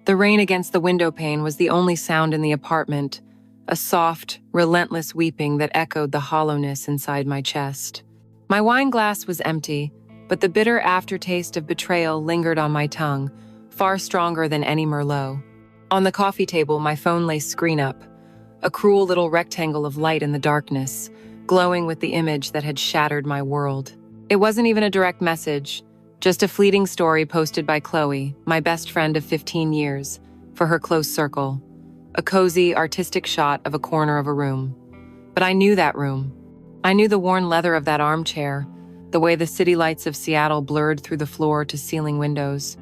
The rain against the window pane was the only sound in the apartment, a soft, relentless weeping that echoed the hollowness inside my chest. My wine glass was empty, but the bitter aftertaste of betrayal lingered on my tongue, far stronger than any Merlot. On the coffee table, my phone lay screen up, a cruel little rectangle of light in the darkness, glowing with the image that had shattered my world. It wasn't even a direct message, just a fleeting story posted by Chloe, my best friend of 15 years, for her close circle. A cozy, artistic shot of a corner of a room. But I knew that room. I knew the worn leather of that armchair, the way the city lights of Seattle blurred through the floor-to-ceiling windows.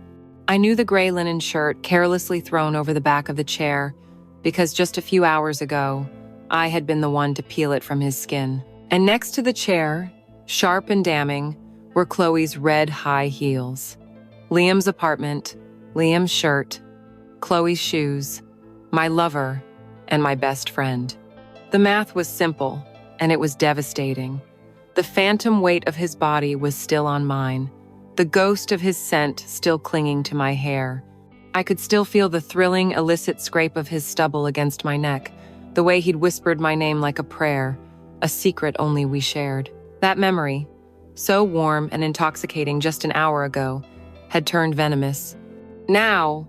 I knew the gray linen shirt carelessly thrown over the back of the chair, because just a few hours ago, I had been the one to peel it from his skin. And next to the chair, sharp and damning, were Chloe's red high heels. Liam's apartment, Liam's shirt, Chloe's shoes, my lover, and my best friend. The math was simple, and it was devastating. The phantom weight of his body was still on mine, the ghost of his scent still clinging to my hair. I could still feel the thrilling, illicit scrape of his stubble against my neck, the way he'd whispered my name like a prayer, a secret only we shared. That memory, so warm and intoxicating just an hour ago, had turned venomous. Now,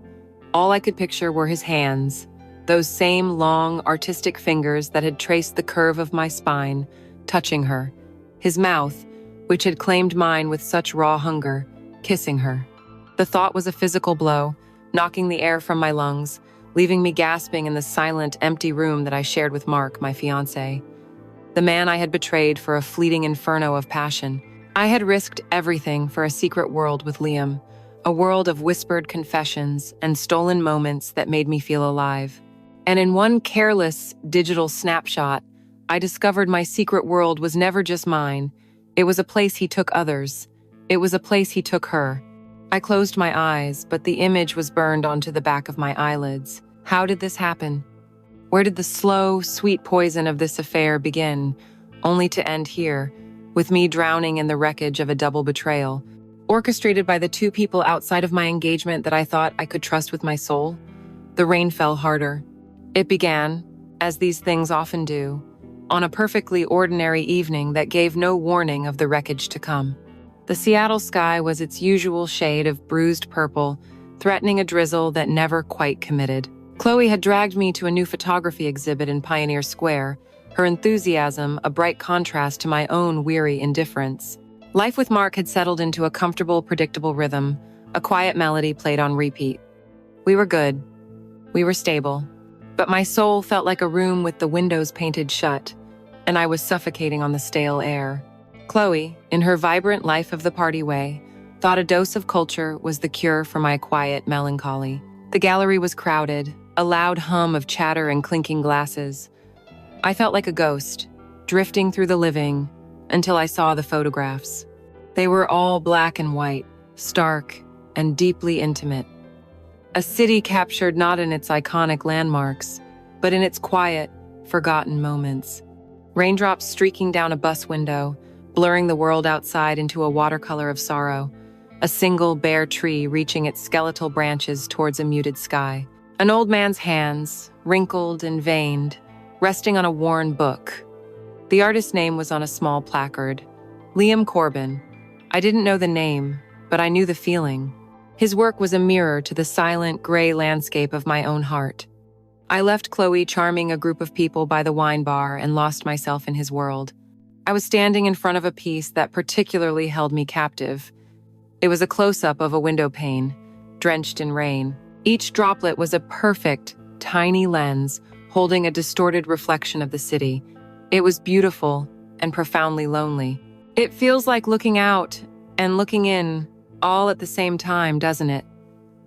all I could picture were his hands, those same long, artistic fingers that had traced the curve of my spine, touching her. His mouth, which had claimed mine with such raw hunger, kissing her. The thought was a physical blow, knocking the air from my lungs, leaving me gasping in the silent, empty room that I shared with Mark, my fiancé. The man I had betrayed for a fleeting inferno of passion. I had risked everything for a secret world with Liam, a world of whispered confessions and stolen moments that made me feel alive. And in one careless, digital snapshot, I discovered my secret world was never just mine. It was a place he took others. It was a place he took her. I closed my eyes, but the image was burned onto the back of my eyelids. How did this happen? Where did the slow, sweet poison of this affair begin, only to end here, with me drowning in the wreckage of a double betrayal, orchestrated by the two people outside of my engagement that I thought I could trust with my soul? The rain fell harder. It began, as these things often do, on a perfectly ordinary evening that gave no warning of the wreckage to come. The Seattle sky was its usual shade of bruised purple, threatening a drizzle that never quite committed. Chloe had dragged me to a new photography exhibit in Pioneer Square, her enthusiasm a bright contrast to my own weary indifference. Life with Mark had settled into a comfortable, predictable rhythm, a quiet melody played on repeat. We were good. We were stable. But my soul felt like a room with the windows painted shut, and I was suffocating on the stale air. Chloe, in her vibrant life of the party way, thought a dose of culture was the cure for my quiet melancholy. The gallery was crowded, a loud hum of chatter and clinking glasses. I felt like a ghost, drifting through the living, until I saw the photographs. They were all black and white, stark and deeply intimate. A city captured not in its iconic landmarks, but in its quiet, forgotten moments. Raindrops streaking down a bus window, blurring the world outside into a watercolor of sorrow. A single bare tree reaching its skeletal branches towards a muted sky. An old man's hands, wrinkled and veined, resting on a worn book. The artist's name was on a small placard. Liam Corbin. I didn't know the name, but I knew the feeling. His work was a mirror to the silent, gray landscape of my own heart. I left Chloe charming a group of people by the wine bar and lost myself in his world. I was standing in front of a piece that particularly held me captive. It was a close-up of a window pane, drenched in rain. Each droplet was a perfect, tiny lens holding a distorted reflection of the city. It was beautiful and profoundly lonely. It feels like looking out and looking in, all at the same time, doesn't it?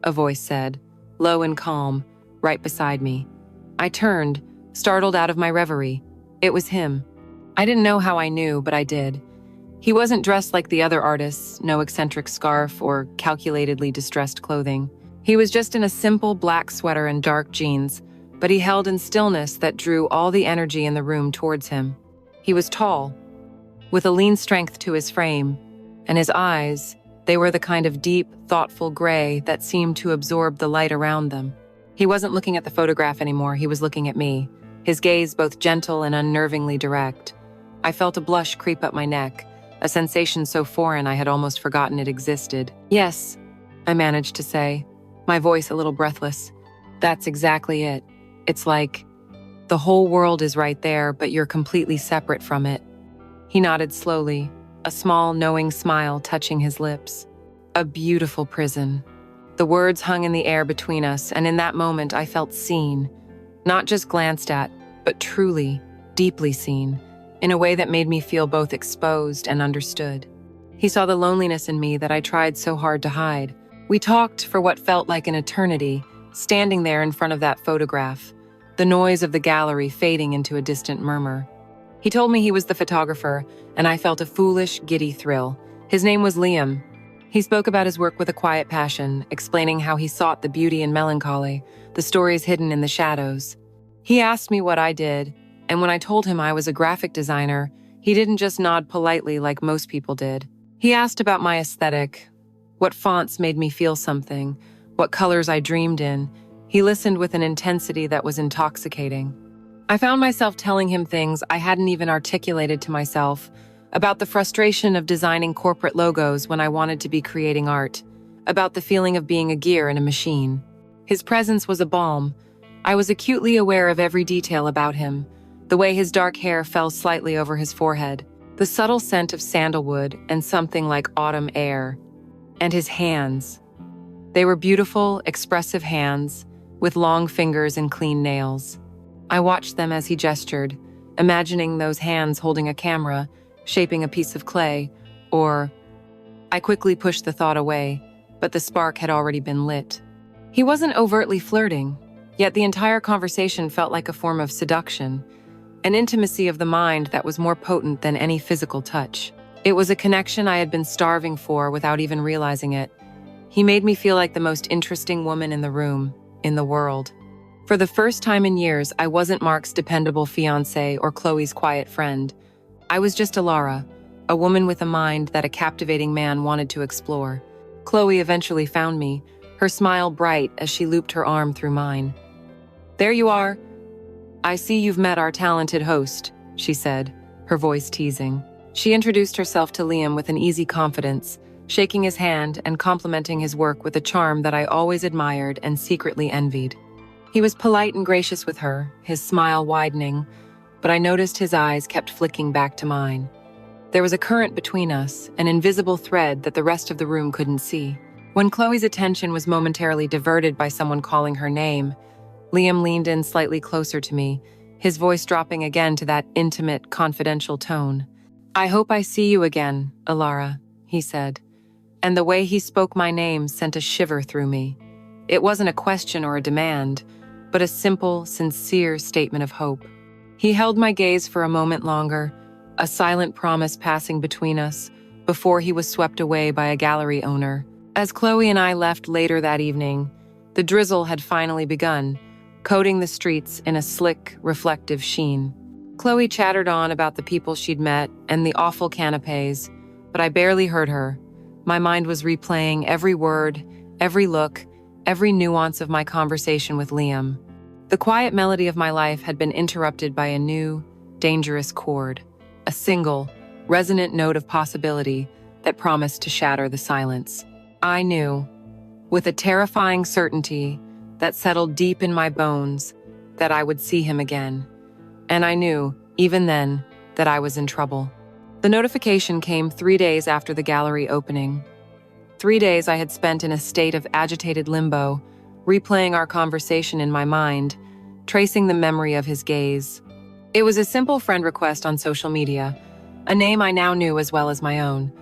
A voice said, low and calm, right beside me. I turned, startled out of my reverie. It was him. I didn't know how I knew, but I did. He wasn't dressed like the other artists, no eccentric scarf or calculatedly distressed clothing. He was just in a simple black sweater and dark jeans, but he held in stillness that drew all the energy in the room towards him. He was tall, with a lean strength to his frame, and his eyes, they were the kind of deep, thoughtful gray that seemed to absorb the light around them. He wasn't looking at the photograph anymore, he was looking at me, his gaze both gentle and unnervingly direct. I felt a blush creep up my neck, a sensation so foreign I had almost forgotten it existed. "Yes," I managed to say, my voice a little breathless. "That's exactly it. It's like the whole world is right there, but you're completely separate from it." He nodded slowly, a small, knowing smile touching his lips. "A beautiful prison." The words hung in the air between us, and in that moment I felt seen. Not just glanced at, but truly, deeply seen, in a way that made me feel both exposed and understood. He saw the loneliness in me that I tried so hard to hide. We talked for what felt like an eternity, standing there in front of that photograph, the noise of the gallery fading into a distant murmur. He told me he was the photographer, and I felt a foolish, giddy thrill. His name was Liam. He spoke about his work with a quiet passion, explaining how he sought the beauty in melancholy, the stories hidden in the shadows. He asked me what I did, and when I told him I was a graphic designer, he didn't just nod politely like most people did. He asked about my aesthetic, what fonts made me feel something, what colors I dreamed in. He listened with an intensity that was intoxicating. I found myself telling him things I hadn't even articulated to myself, about the frustration of designing corporate logos when I wanted to be creating art, about the feeling of being a gear in a machine. His presence was a balm. I was acutely aware of every detail about him, the way his dark hair fell slightly over his forehead, the subtle scent of sandalwood and something like autumn air, and his hands. They were beautiful, expressive hands, with long fingers and clean nails. I watched them as he gestured, imagining those hands holding a camera, shaping a piece of clay, or... I quickly pushed the thought away, but the spark had already been lit. He wasn't overtly flirting, yet the entire conversation felt like a form of seduction, an intimacy of the mind that was more potent than any physical touch. It was a connection I had been starving for without even realizing it. He made me feel like the most interesting woman in the room, in the world. For the first time in years, I wasn't Mark's dependable fiancé or Chloe's quiet friend. I was just Alara, a woman with a mind that a captivating man wanted to explore. Chloe eventually found me, her smile bright as she looped her arm through mine. "There you are. I see you've met our talented host," she said, her voice teasing. She introduced herself to Liam with an easy confidence, shaking his hand and complimenting his work with a charm that I always admired and secretly envied. He was polite and gracious with her, his smile widening, but I noticed his eyes kept flicking back to mine. There was a current between us, an invisible thread that the rest of the room couldn't see. When Chloe's attention was momentarily diverted by someone calling her name, Liam leaned in slightly closer to me, his voice dropping again to that intimate, confidential tone. "I hope I see you again, Alara," he said, and the way he spoke my name sent a shiver through me. It wasn't a question or a demand, but a simple, sincere statement of hope. He held my gaze for a moment longer, a silent promise passing between us, before he was swept away by a gallery owner. As Chloe and I left later that evening, the drizzle had finally begun, coating the streets in a slick, reflective sheen. Chloe chattered on about the people she'd met and the awful canapés, but I barely heard her. My mind was replaying every word, every look, every nuance of my conversation with Liam. The quiet melody of my life had been interrupted by a new, dangerous chord, a single, resonant note of possibility that promised to shatter the silence. I knew, with a terrifying certainty that settled deep in my bones, that I would see him again. And I knew, even then, that I was in trouble. The notification came 3 days after the gallery opening. 3 days I had spent in a state of agitated limbo, replaying our conversation in my mind, tracing the memory of his gaze. It was a simple friend request on social media, a name I now knew as well as my own,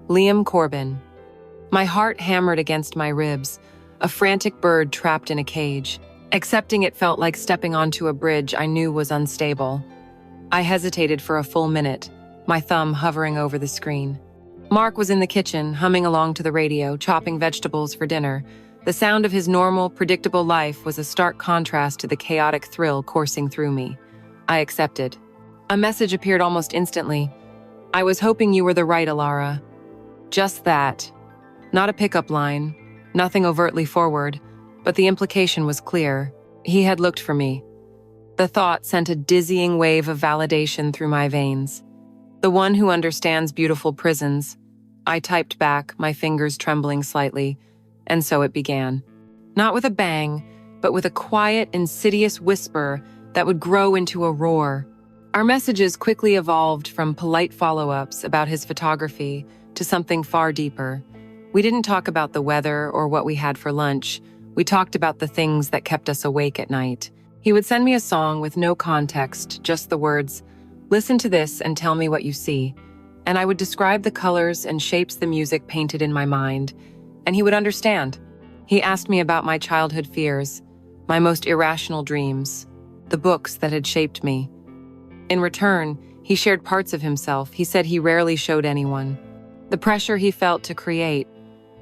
Liam Corbin. My heart hammered against my ribs, a frantic bird trapped in a cage. Accepting it felt like stepping onto a bridge I knew was unstable. I hesitated for a full minute, my thumb hovering over the screen. Mark was in the kitchen, humming along to the radio, chopping vegetables for dinner. The sound of his normal, predictable life was a stark contrast to the chaotic thrill coursing through me. I accepted. A message appeared almost instantly. "I was hoping you were the right, Alara." Just that. Not a pickup line, nothing overtly forward, but the implication was clear. He had looked for me. The thought sent a dizzying wave of validation through my veins. The one who understands beautiful prisons. I typed back, my fingers trembling slightly, and so it began. Not with a bang, but with a quiet, insidious whisper that would grow into a roar. Our messages quickly evolved from polite follow-ups about his photography to something far deeper. We didn't talk about the weather or what we had for lunch. We talked about the things that kept us awake at night. He would send me a song with no context, just the words, "Listen to this and tell me what you see." And I would describe the colors and shapes the music painted in my mind, and he would understand. He asked me about my childhood fears, my most irrational dreams, the books that had shaped me. In return, he shared parts of himself he said he rarely showed anyone. The pressure he felt to create,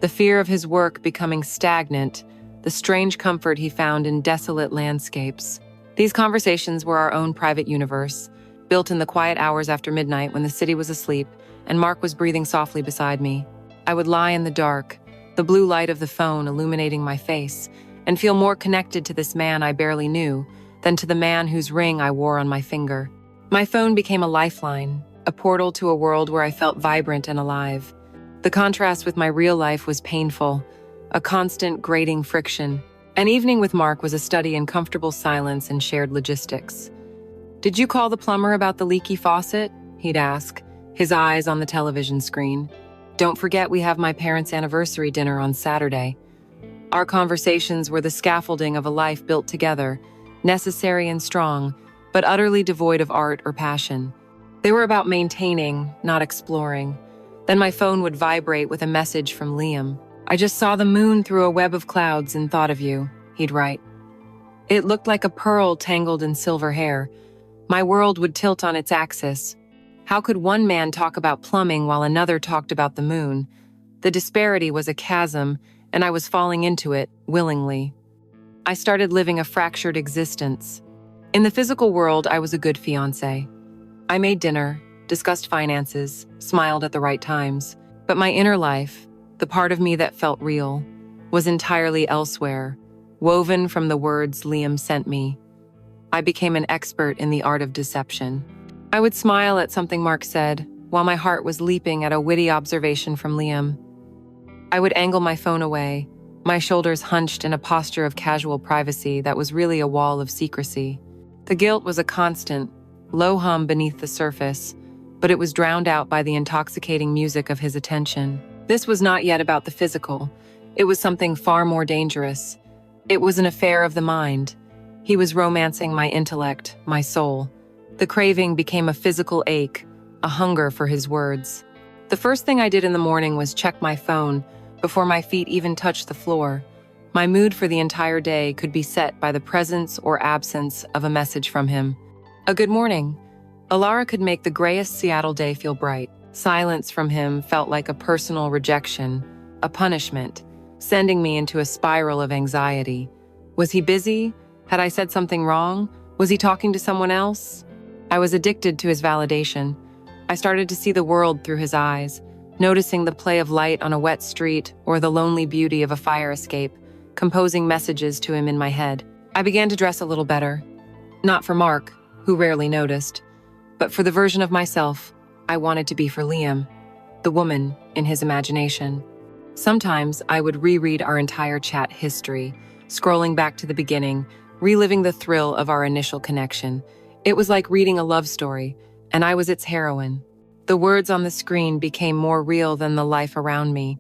the fear of his work becoming stagnant, the strange comfort he found in desolate landscapes. These conversations were our own private universe, built in the quiet hours after midnight when the city was asleep and Mark was breathing softly beside me. I would lie in the dark, the blue light of the phone illuminating my face, and feel more connected to this man I barely knew than to the man whose ring I wore on my finger. My phone became a lifeline, a portal to a world where I felt vibrant and alive. The contrast with my real life was painful, a constant grating friction. An evening with Mark was a study in comfortable silence and shared logistics. "Did you call the plumber about the leaky faucet?" he'd ask, his eyes on the television screen. "Don't forget we have my parents' anniversary dinner on Saturday." Our conversations were the scaffolding of a life built together, necessary and strong, but utterly devoid of art or passion. They were about maintaining, not exploring. Then my phone would vibrate with a message from Liam. "I just saw the moon through a web of clouds and thought of you," he'd write. It looked like a pearl tangled in silver hair. My world would tilt on its axis. How could one man talk about plumbing while another talked about the moon? The disparity was a chasm, and I was falling into it, willingly. I started living a fractured existence. In the physical world, I was a good fiancé. I made dinner, discussed finances, smiled at the right times. But my inner life, the part of me that felt real, was entirely elsewhere, woven from the words Liam sent me. I became an expert in the art of deception. I would smile at something Mark said, while my heart was leaping at a witty observation from Liam. I would angle my phone away, my shoulders hunched in a posture of casual privacy that was really a wall of secrecy. The guilt was a constant, low hum beneath the surface, but it was drowned out by the intoxicating music of his attention. This was not yet about the physical. It was something far more dangerous. It was an affair of the mind. He was romancing my intellect, my soul. The craving became a physical ache, a hunger for his words. The first thing I did in the morning was check my phone before my feet even touched the floor. My mood for the entire day could be set by the presence or absence of a message from him. A good morning. Alara could make the grayest Seattle day feel bright. Silence from him felt like a personal rejection, a punishment, sending me into a spiral of anxiety. Was he busy? Had I said something wrong? Was he talking to someone else? I was addicted to his validation. I started to see the world through his eyes, noticing the play of light on a wet street or the lonely beauty of a fire escape, composing messages to him in my head. I began to dress a little better. Not for Mark, who rarely noticed, but for the version of myself I wanted to be for Liam, the woman in his imagination. Sometimes I would reread our entire chat history, scrolling back to the beginning, reliving the thrill of our initial connection. It was like reading a love story, and I was its heroine. The words on the screen became more real than the life around me.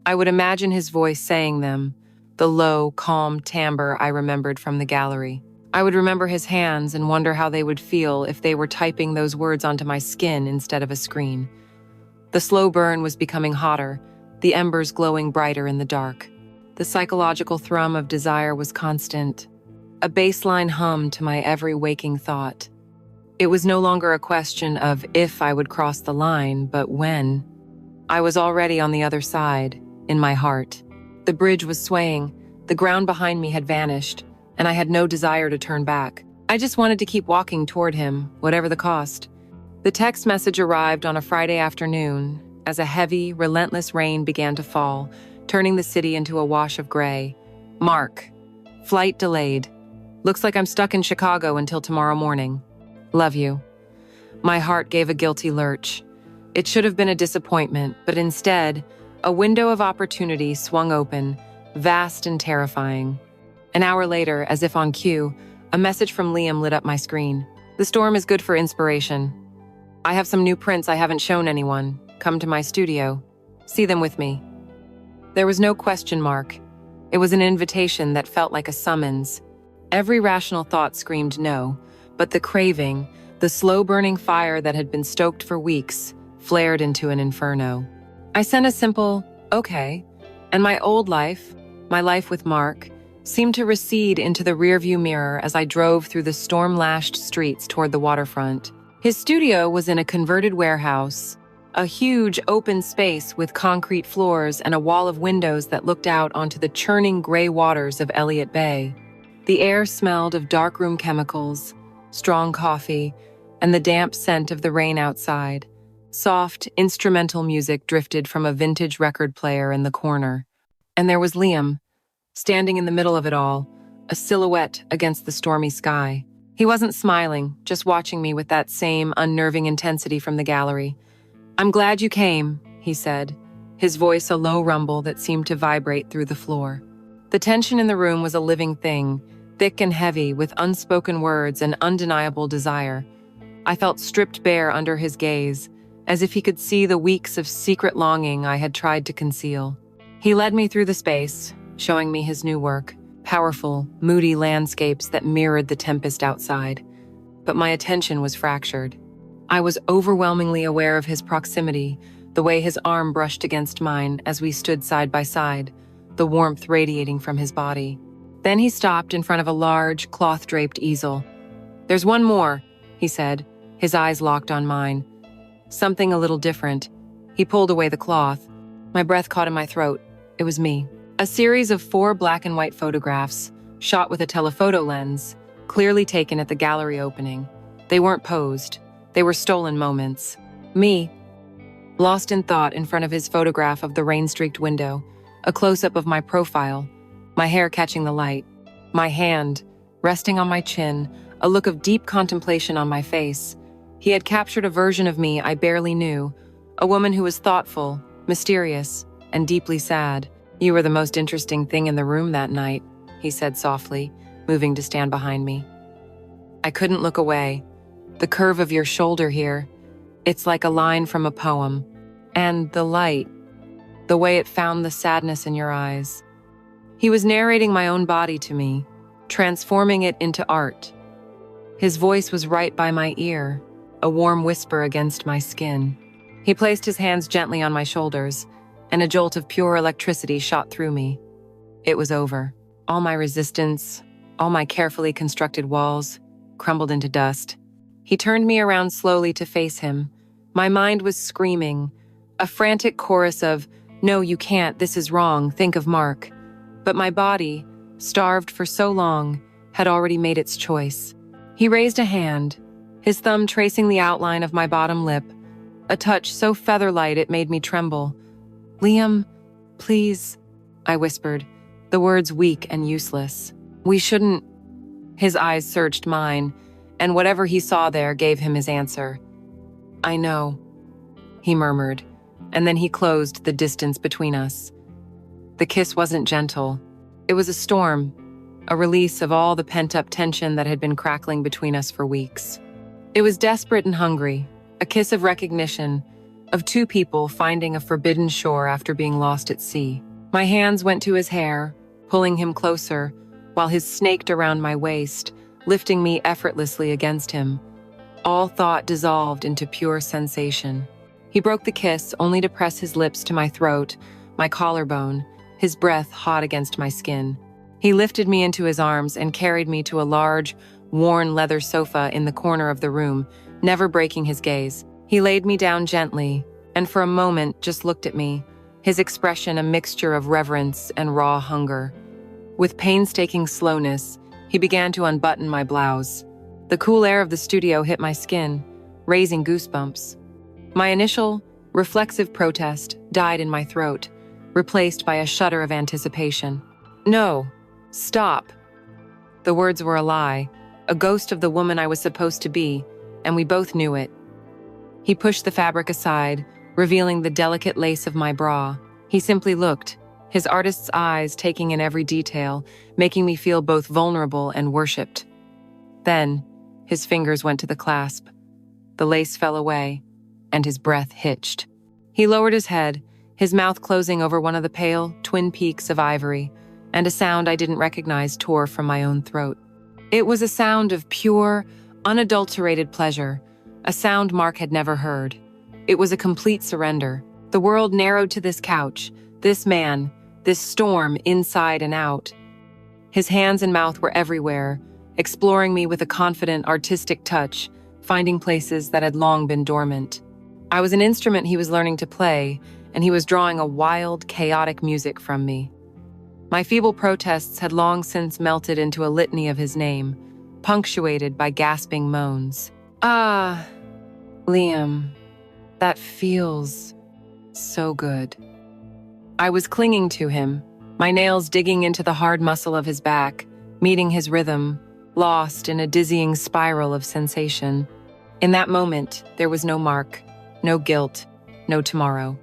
I would imagine his voice saying them, the low, calm timbre I remembered from the gallery. I would remember his hands and wonder how they would feel if they were typing those words onto my skin instead of a screen. The slow burn was becoming hotter, the embers glowing brighter in the dark. The psychological thrum of desire was constant, a baseline hum to my every waking thought. It was no longer a question of if I would cross the line, but when. I was already on the other side, in my heart. The bridge was swaying, the ground behind me had vanished, and I had no desire to turn back. I just wanted to keep walking toward him, whatever the cost. The text message arrived on a Friday afternoon, as a heavy, relentless rain began to fall, turning the city into a wash of gray. Mark. Flight delayed. Looks like I'm stuck in Chicago until tomorrow morning. Love you. My heart gave a guilty lurch. It should have been a disappointment, but instead, a window of opportunity swung open, vast and terrifying. An hour later, as if on cue, a message from Liam lit up my screen. The storm is good for inspiration. I have some new prints I haven't shown anyone. Come to my studio. See them with me. There was no question mark. It was an invitation that felt like a summons. Every rational thought screamed no, but the craving, the slow-burning fire that had been stoked for weeks, flared into an inferno. I sent a simple, okay, and my old life, my life with Mark, seemed to recede into the rearview mirror as I drove through the storm-lashed streets toward the waterfront. His studio was in a converted warehouse, a huge open space with concrete floors and a wall of windows that looked out onto the churning gray waters of Elliott Bay. The air smelled of darkroom chemicals, strong coffee, and the damp scent of the rain outside. Soft, instrumental music drifted from a vintage record player in the corner. And there was Liam, standing in the middle of it all, a silhouette against the stormy sky. He wasn't smiling, just watching me with that same unnerving intensity from the gallery. "I'm glad you came," he said, his voice a low rumble that seemed to vibrate through the floor. The tension in the room was a living thing, thick and heavy with unspoken words and undeniable desire. I felt stripped bare under his gaze, as if he could see the weeks of secret longing I had tried to conceal. He led me through the space, showing me his new work, powerful, moody landscapes that mirrored the tempest outside. But my attention was fractured. I was overwhelmingly aware of his proximity, the way his arm brushed against mine as we stood side by side, the warmth radiating from his body. Then he stopped in front of a large, cloth-draped easel. "There's one more," he said, his eyes locked on mine. Something a little different. He pulled away the cloth. My breath caught in my throat. It was me. A series of 4 black and white photographs, shot with a telephoto lens, clearly taken at the gallery opening. They weren't posed. They were stolen moments. Me, lost in thought in front of his photograph of the rain-streaked window, a close-up of my profile, my hair catching the light, my hand resting on my chin, a look of deep contemplation on my face. He had captured a version of me I barely knew, a woman who was thoughtful, mysterious, and deeply sad. "You were the most interesting thing in the room that night," he said softly, moving to stand behind me. I couldn't look away. "The curve of your shoulder here, it's like a line from a poem. And the light, the way it found the sadness in your eyes." He was narrating my own body to me, transforming it into art. His voice was right by my ear, a warm whisper against my skin. He placed his hands gently on my shoulders, and a jolt of pure electricity shot through me. It was over. All my resistance, all my carefully constructed walls, crumbled into dust. He turned me around slowly to face him. My mind was screaming, a frantic chorus of, "No, you can't, this is wrong, think of Mark." But my body, starved for so long, had already made its choice. He raised a hand, his thumb tracing the outline of my bottom lip, a touch so feather-light it made me tremble. "Liam, please," I whispered, the words weak and useless. "We shouldn't." His eyes searched mine, and whatever he saw there gave him his answer. "I know," he murmured, and then he closed the distance between us. The kiss wasn't gentle. It was a storm, a release of all the pent-up tension that had been crackling between us for weeks. It was desperate and hungry, a kiss of recognition, of 2 people finding a forbidden shore after being lost at sea. My hands went to his hair, pulling him closer, while his snaked around my waist, lifting me effortlessly against him. All thought dissolved into pure sensation. He broke the kiss, only to press his lips to my throat, my collarbone, his breath hot against my skin. He lifted me into his arms and carried me to a large, worn leather sofa in the corner of the room, never breaking his gaze. He laid me down gently, and for a moment just looked at me, his expression a mixture of reverence and raw hunger. With painstaking slowness, he began to unbutton my blouse. The cool air of the studio hit my skin, raising goosebumps. My initial, reflexive protest died in my throat, replaced by a shudder of anticipation. "No," Stop. The words were a lie, a ghost of the woman I was supposed to be, and we both knew it. He pushed the fabric aside, revealing the delicate lace of my bra. He simply looked, his artist's eyes taking in every detail, making me feel both vulnerable and worshipped. Then, his fingers went to the clasp. The lace fell away, and his breath hitched. He lowered his head, his mouth closing over one of the pale, twin peaks of ivory, and a sound I didn't recognize tore from my own throat. It was a sound of pure, unadulterated pleasure, a sound Mark had never heard. It was a complete surrender. The world narrowed to this couch, this man, this storm inside and out. His hands and mouth were everywhere, exploring me with a confident, artistic touch, finding places that had long been dormant. I was an instrument he was learning to play, and he was drawing a wild, chaotic music from me. My feeble protests had long since melted into a litany of his name, punctuated by gasping moans. Ah, Liam, that feels so good. I was clinging to him, my nails digging into the hard muscle of his back, meeting his rhythm, lost in a dizzying spiral of sensation. In that moment, there was no Mark, no guilt, no tomorrow.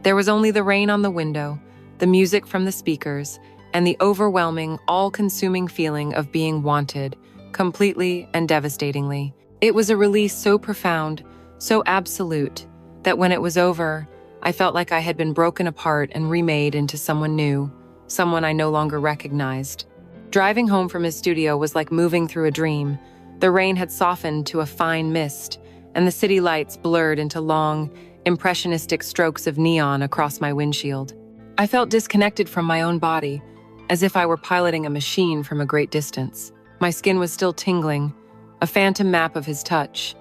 There was only the rain on the window, the music from the speakers, and the overwhelming, all-consuming feeling of being wanted, completely and devastatingly. It was a release so profound, so absolute, that when it was over, I felt like I had been broken apart and remade into someone new, someone I no longer recognized. Driving home from his studio was like moving through a dream. The rain had softened to a fine mist, and the city lights blurred into long, impressionistic strokes of neon across my windshield. I felt disconnected from my own body, as if I were piloting a machine from a great distance. My skin was still tingling, a phantom map of his touch.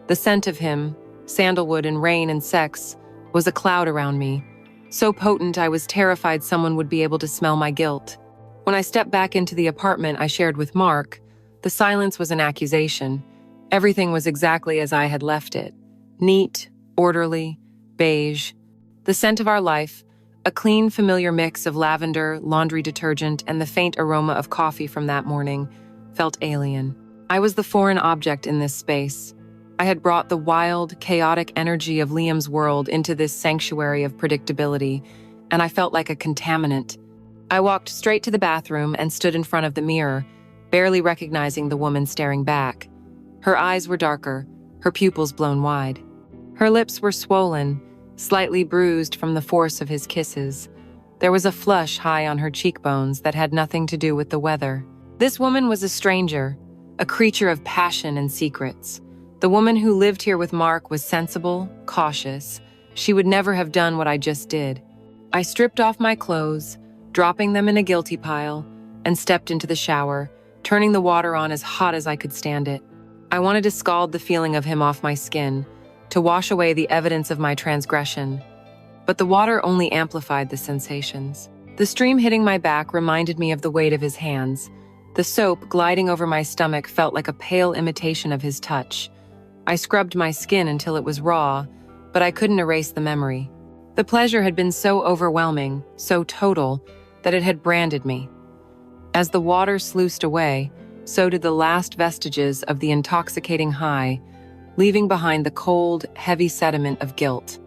The scent of him, sandalwood and rain and sex, was a cloud around me, so potent I was terrified someone would be able to smell my guilt. When I stepped back into the apartment I shared with Mark, the silence was an accusation. Everything was exactly as I had left it. Neat, orderly, beige. The scent of our life, a clean, familiar mix of lavender, laundry detergent, and the faint aroma of coffee from that morning, felt alien. I was the foreign object in this space. I had brought the wild, chaotic energy of Liam's world into this sanctuary of predictability, and I felt like a contaminant. I walked straight to the bathroom and stood in front of the mirror, barely recognizing the woman staring back. Her eyes were darker, her pupils blown wide. Her lips were swollen, slightly bruised from the force of his kisses. There was a flush high on her cheekbones that had nothing to do with the weather. This woman was a stranger, a creature of passion and secrets. The woman who lived here with Mark was sensible, cautious. She would never have done what I just did. I stripped off my clothes, dropping them in a guilty pile, and stepped into the shower, turning the water on as hot as I could stand it. I wanted to scald the feeling of him off my skin, to wash away the evidence of my transgression. But the water only amplified the sensations. The stream hitting my back reminded me of the weight of his hands. The soap gliding over my stomach felt like a pale imitation of his touch. I scrubbed my skin until it was raw, but I couldn't erase the memory. The pleasure had been so overwhelming, so total, that it had branded me. As the water sluiced away, so did the last vestiges of the intoxicating high, leaving behind the cold, heavy sediment of guilt.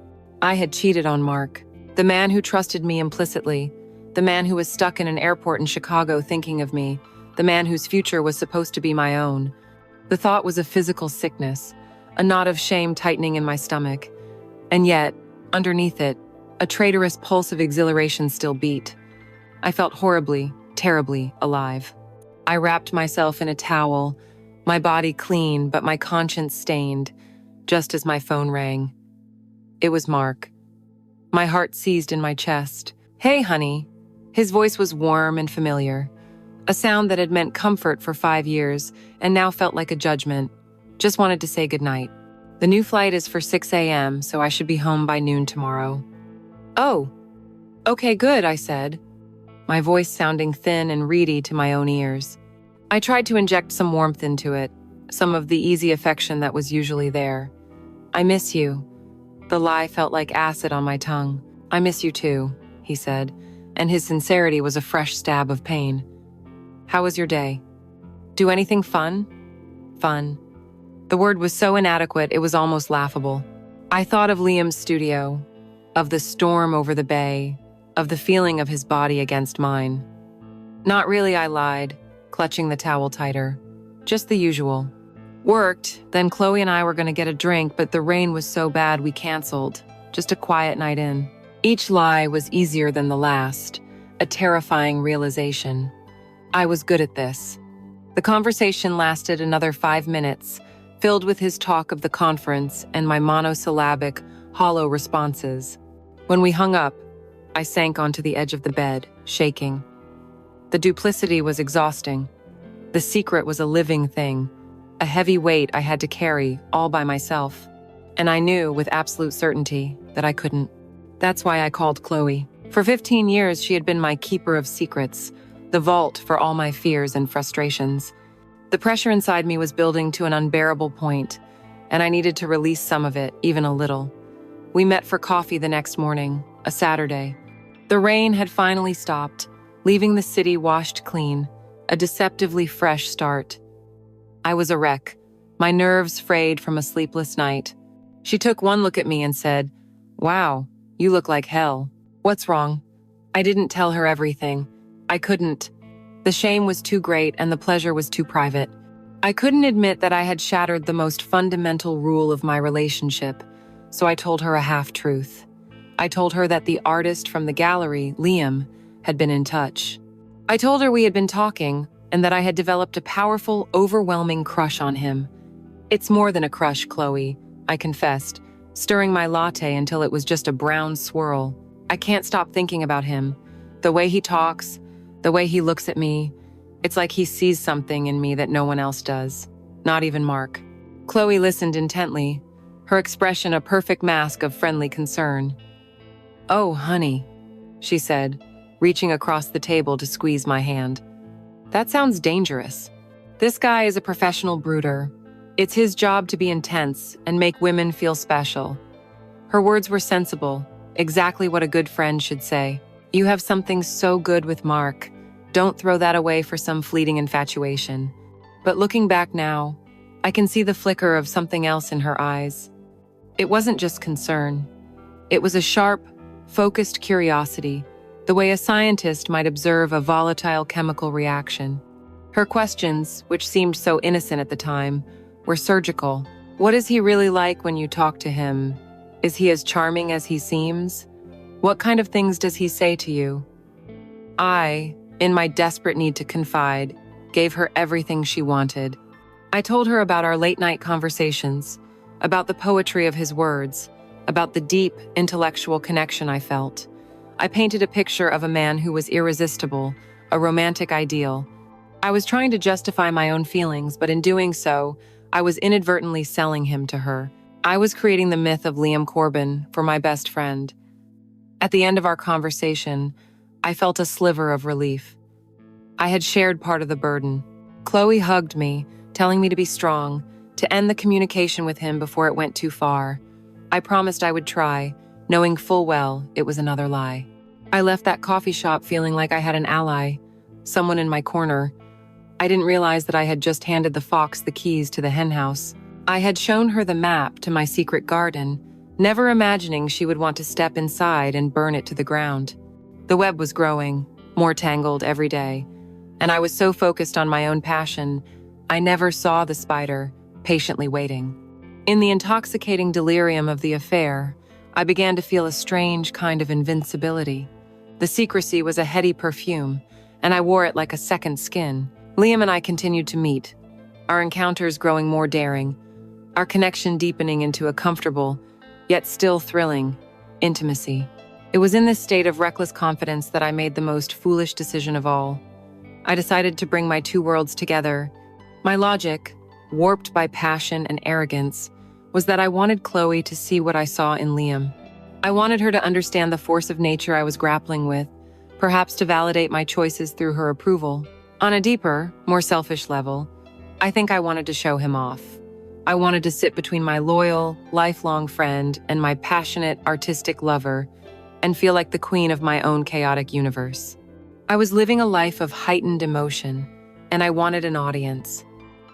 I had cheated on Mark, the man who trusted me implicitly, the man who was stuck in an airport in Chicago thinking of me, the man whose future was supposed to be my own. The thought was a physical sickness, a knot of shame tightening in my stomach. And yet, underneath it, a traitorous pulse of exhilaration still beat. I felt horribly, terribly alive. I wrapped myself in a towel, my body clean but my conscience stained, just as my phone rang. It was Mark. My heart seized in my chest. "Hey, honey." His voice was warm and familiar, a sound that had meant comfort for 5 years and now felt like a judgment. Just wanted to say goodnight. "The new flight is for 6 a.m., so I should be home by noon tomorrow." "Oh, okay, good," I said, my voice sounding thin and reedy to my own ears. I tried to inject some warmth into it, some of the easy affection that was usually there. "I miss you." The lie felt like acid on my tongue. "I miss you too," he said, and his sincerity was a fresh stab of pain. How was your day? Do anything fun? Fun. The word was so inadequate it was almost laughable. I thought of Liam's studio, of the storm over the bay, of the feeling of his body against mine. Not really, I lied, clutching the towel tighter. Just the usual. Worked, then Chloe and I were going to get a drink, but the rain was so bad we canceled. Just a quiet night in. Each lie was easier than the last, a terrifying realization. I was good at this. The conversation lasted another 5 minutes, filled with his talk of the conference and my monosyllabic, hollow responses. When we hung up, I sank onto the edge of the bed, shaking. The duplicity was exhausting. The secret was a living thing, a heavy weight I had to carry all by myself. And I knew with absolute certainty that I couldn't. That's why I called Chloe. For 15 years, she had been my keeper of secrets, the vault for all my fears and frustrations. The pressure inside me was building to an unbearable point, and I needed to release some of it, even a little. We met for coffee the next morning, a Saturday. The rain had finally stopped, leaving the city washed clean, a deceptively fresh start. I was a wreck, my nerves frayed from a sleepless night. She took one look at me and said, "Wow, you look like hell. What's wrong?" I didn't tell her everything. I couldn't. The shame was too great and the pleasure was too private. I couldn't admit that I had shattered the most fundamental rule of my relationship, so I told her a half-truth. I told her that the artist from the gallery, Liam, had been in touch. I told her we had been talking and that I had developed a powerful, overwhelming crush on him. "It's more than a crush, Chloe," I confessed, stirring my latte until it was just a brown swirl. "I can't stop thinking about him. The way he talks, the way he looks at me, it's like he sees something in me that no one else does, not even Mark." Chloe listened intently, her expression a perfect mask of friendly concern. "Oh, honey," she said, reaching across the table to squeeze my hand. "That sounds dangerous. This guy is a professional brooder. It's his job to be intense and make women feel special." Her words were sensible, exactly what a good friend should say. "You have something so good with Mark. Don't throw that away for some fleeting infatuation." But looking back now, I can see the flicker of something else in her eyes. It wasn't just concern. It was a sharp, focused curiosity, the way a scientist might observe a volatile chemical reaction. Her questions, which seemed so innocent at the time, were surgical. "What is he really like when you talk to him? Is he as charming as he seems? What kind of things does he say to you?" I, in my desperate need to confide, gave her everything she wanted. I told her about our late-night conversations, about the poetry of his words, about the deep, intellectual connection I felt. I painted a picture of a man who was irresistible, a romantic ideal. I was trying to justify my own feelings, but in doing so, I was inadvertently selling him to her. I was creating the myth of Liam Corbin for my best friend. At the end of our conversation, I felt a sliver of relief. I had shared part of the burden. Chloe hugged me, telling me to be strong, to end the communication with him before it went too far. I promised I would try, knowing full well it was another lie. I left that coffee shop feeling like I had an ally, someone in my corner. I didn't realize that I had just handed the fox the keys to the henhouse. I had shown her the map to my secret garden, never imagining she would want to step inside and burn it to the ground. The web was growing, more tangled every day, and I was so focused on my own passion, I never saw the spider, patiently waiting. In the intoxicating delirium of the affair, I began to feel a strange kind of invincibility. The secrecy was a heady perfume, and I wore it like a second skin. Liam and I continued to meet, our encounters growing more daring, our connection deepening into a comfortable, yet still thrilling, intimacy. It was in this state of reckless confidence that I made the most foolish decision of all. I decided to bring my two worlds together. My logic, warped by passion and arrogance, was that I wanted Chloe to see what I saw in Liam. I wanted her to understand the force of nature I was grappling with, perhaps to validate my choices through her approval. On a deeper, more selfish level, I think I wanted to show him off. I wanted to sit between my loyal, lifelong friend and my passionate, artistic lover and feel like the queen of my own chaotic universe. I was living a life of heightened emotion, and I wanted an audience.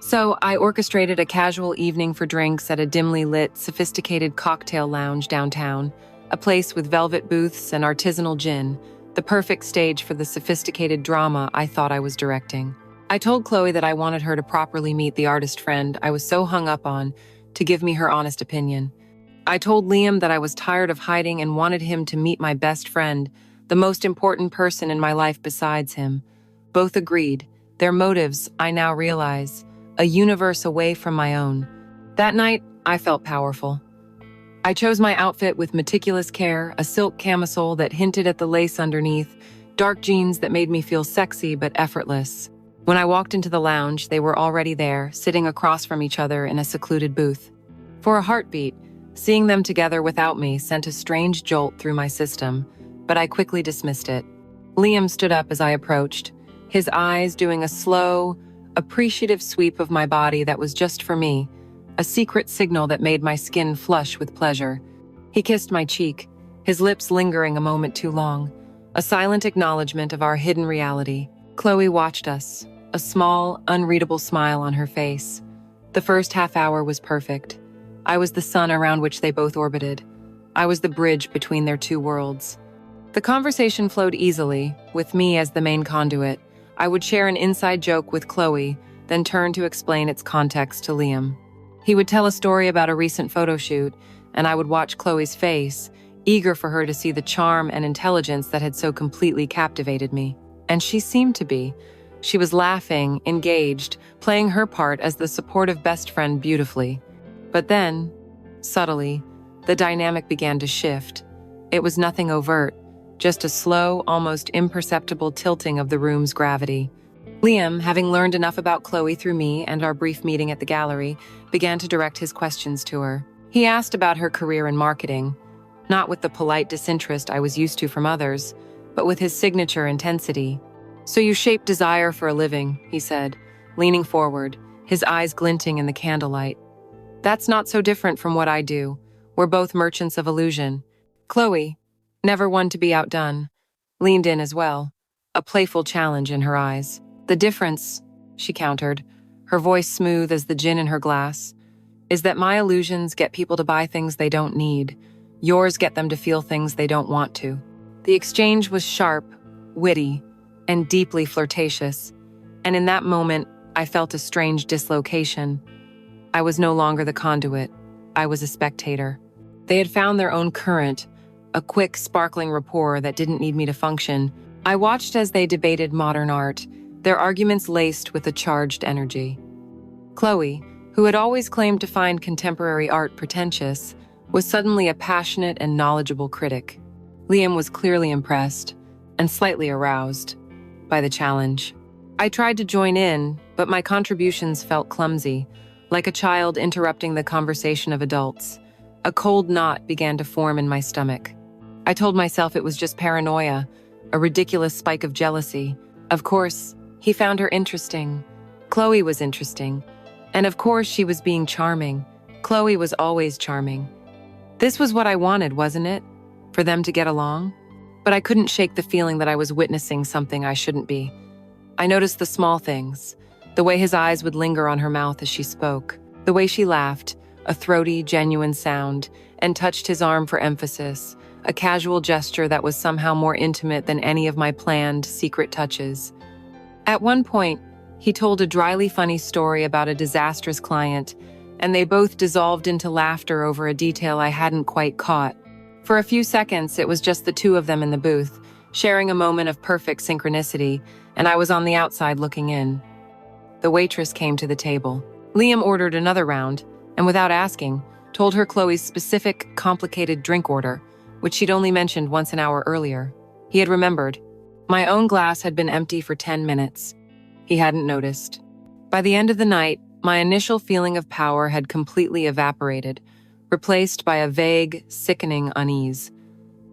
So I orchestrated a casual evening for drinks at a dimly lit, sophisticated cocktail lounge downtown, a place with velvet booths and artisanal gin, the perfect stage for the sophisticated drama I thought I was directing. I told Chloe that I wanted her to properly meet the artist friend I was so hung up on to give me her honest opinion. I told Liam that I was tired of hiding and wanted him to meet my best friend, the most important person in my life besides him. Both agreed. Their motives, I now realize, a universe away from my own. That night, I felt powerful. I chose my outfit with meticulous care, a silk camisole that hinted at the lace underneath, dark jeans that made me feel sexy but effortless. When I walked into the lounge, they were already there, sitting across from each other in a secluded booth. For a heartbeat, seeing them together without me sent a strange jolt through my system, but I quickly dismissed it. Liam stood up as I approached, his eyes doing a slow, appreciative sweep of my body that was just for me, a secret signal that made my skin flush with pleasure. He kissed my cheek, his lips lingering a moment too long, a silent acknowledgement of our hidden reality. Chloe watched us, a small, unreadable smile on her face. The first half hour was perfect. I was the sun around which they both orbited. I was the bridge between their two worlds. The conversation flowed easily, with me as the main conduit. I would share an inside joke with Chloe, then turn to explain its context to Liam. He would tell a story about a recent photo shoot, and I would watch Chloe's face, eager for her to see the charm and intelligence that had so completely captivated me. And she seemed to be. She was laughing, engaged, playing her part as the supportive best friend beautifully. But then, subtly, the dynamic began to shift. It was nothing overt, just a slow, almost imperceptible tilting of the room's gravity. Liam, having learned enough about Chloe through me and our brief meeting at the gallery, began to direct his questions to her. He asked about her career in marketing, not with the polite disinterest I was used to from others, but with his signature intensity. "So you shape desire for a living," he said, leaning forward, his eyes glinting in the candlelight. "That's not so different from what I do. We're both merchants of illusion." Chloe, never one to be outdone, leaned in as well, a playful challenge in her eyes. "The difference," she countered, her voice smooth as the gin in her glass, "is that my illusions get people to buy things they don't need. Yours get them to feel things they don't want to." The exchange was sharp, witty, and deeply flirtatious, and in that moment, I felt a strange dislocation. I was no longer the conduit. I was a spectator. They had found their own current, a quick, sparkling rapport that didn't need me to function. I watched as they debated modern art, their arguments laced with a charged energy. Chloe, who had always claimed to find contemporary art pretentious, was suddenly a passionate and knowledgeable critic. Liam was clearly impressed, and slightly aroused, by the challenge. I tried to join in, but my contributions felt clumsy, like a child interrupting the conversation of adults. A cold knot began to form in my stomach. I told myself it was just paranoia, a ridiculous spike of jealousy. Of course, he found her interesting. Chloe was interesting. And of course, she was being charming. Chloe was always charming. This was what I wanted, wasn't it? For them to get along? But I couldn't shake the feeling that I was witnessing something I shouldn't be. I noticed the small things, the way his eyes would linger on her mouth as she spoke, the way she laughed, a throaty, genuine sound, and touched his arm for emphasis, a casual gesture that was somehow more intimate than any of my planned, secret touches. At one point, he told a dryly funny story about a disastrous client, and they both dissolved into laughter over a detail I hadn't quite caught. For a few seconds, it was just the two of them in the booth, sharing a moment of perfect synchronicity, and I was on the outside looking in. The waitress came to the table. Liam ordered another round, and without asking, told her Chloe's specific, complicated drink order, which she'd only mentioned once an hour earlier. He had remembered. My own glass had been empty for 10 minutes. He hadn't noticed. By the end of the night, my initial feeling of power had completely evaporated, replaced by a vague, sickening unease.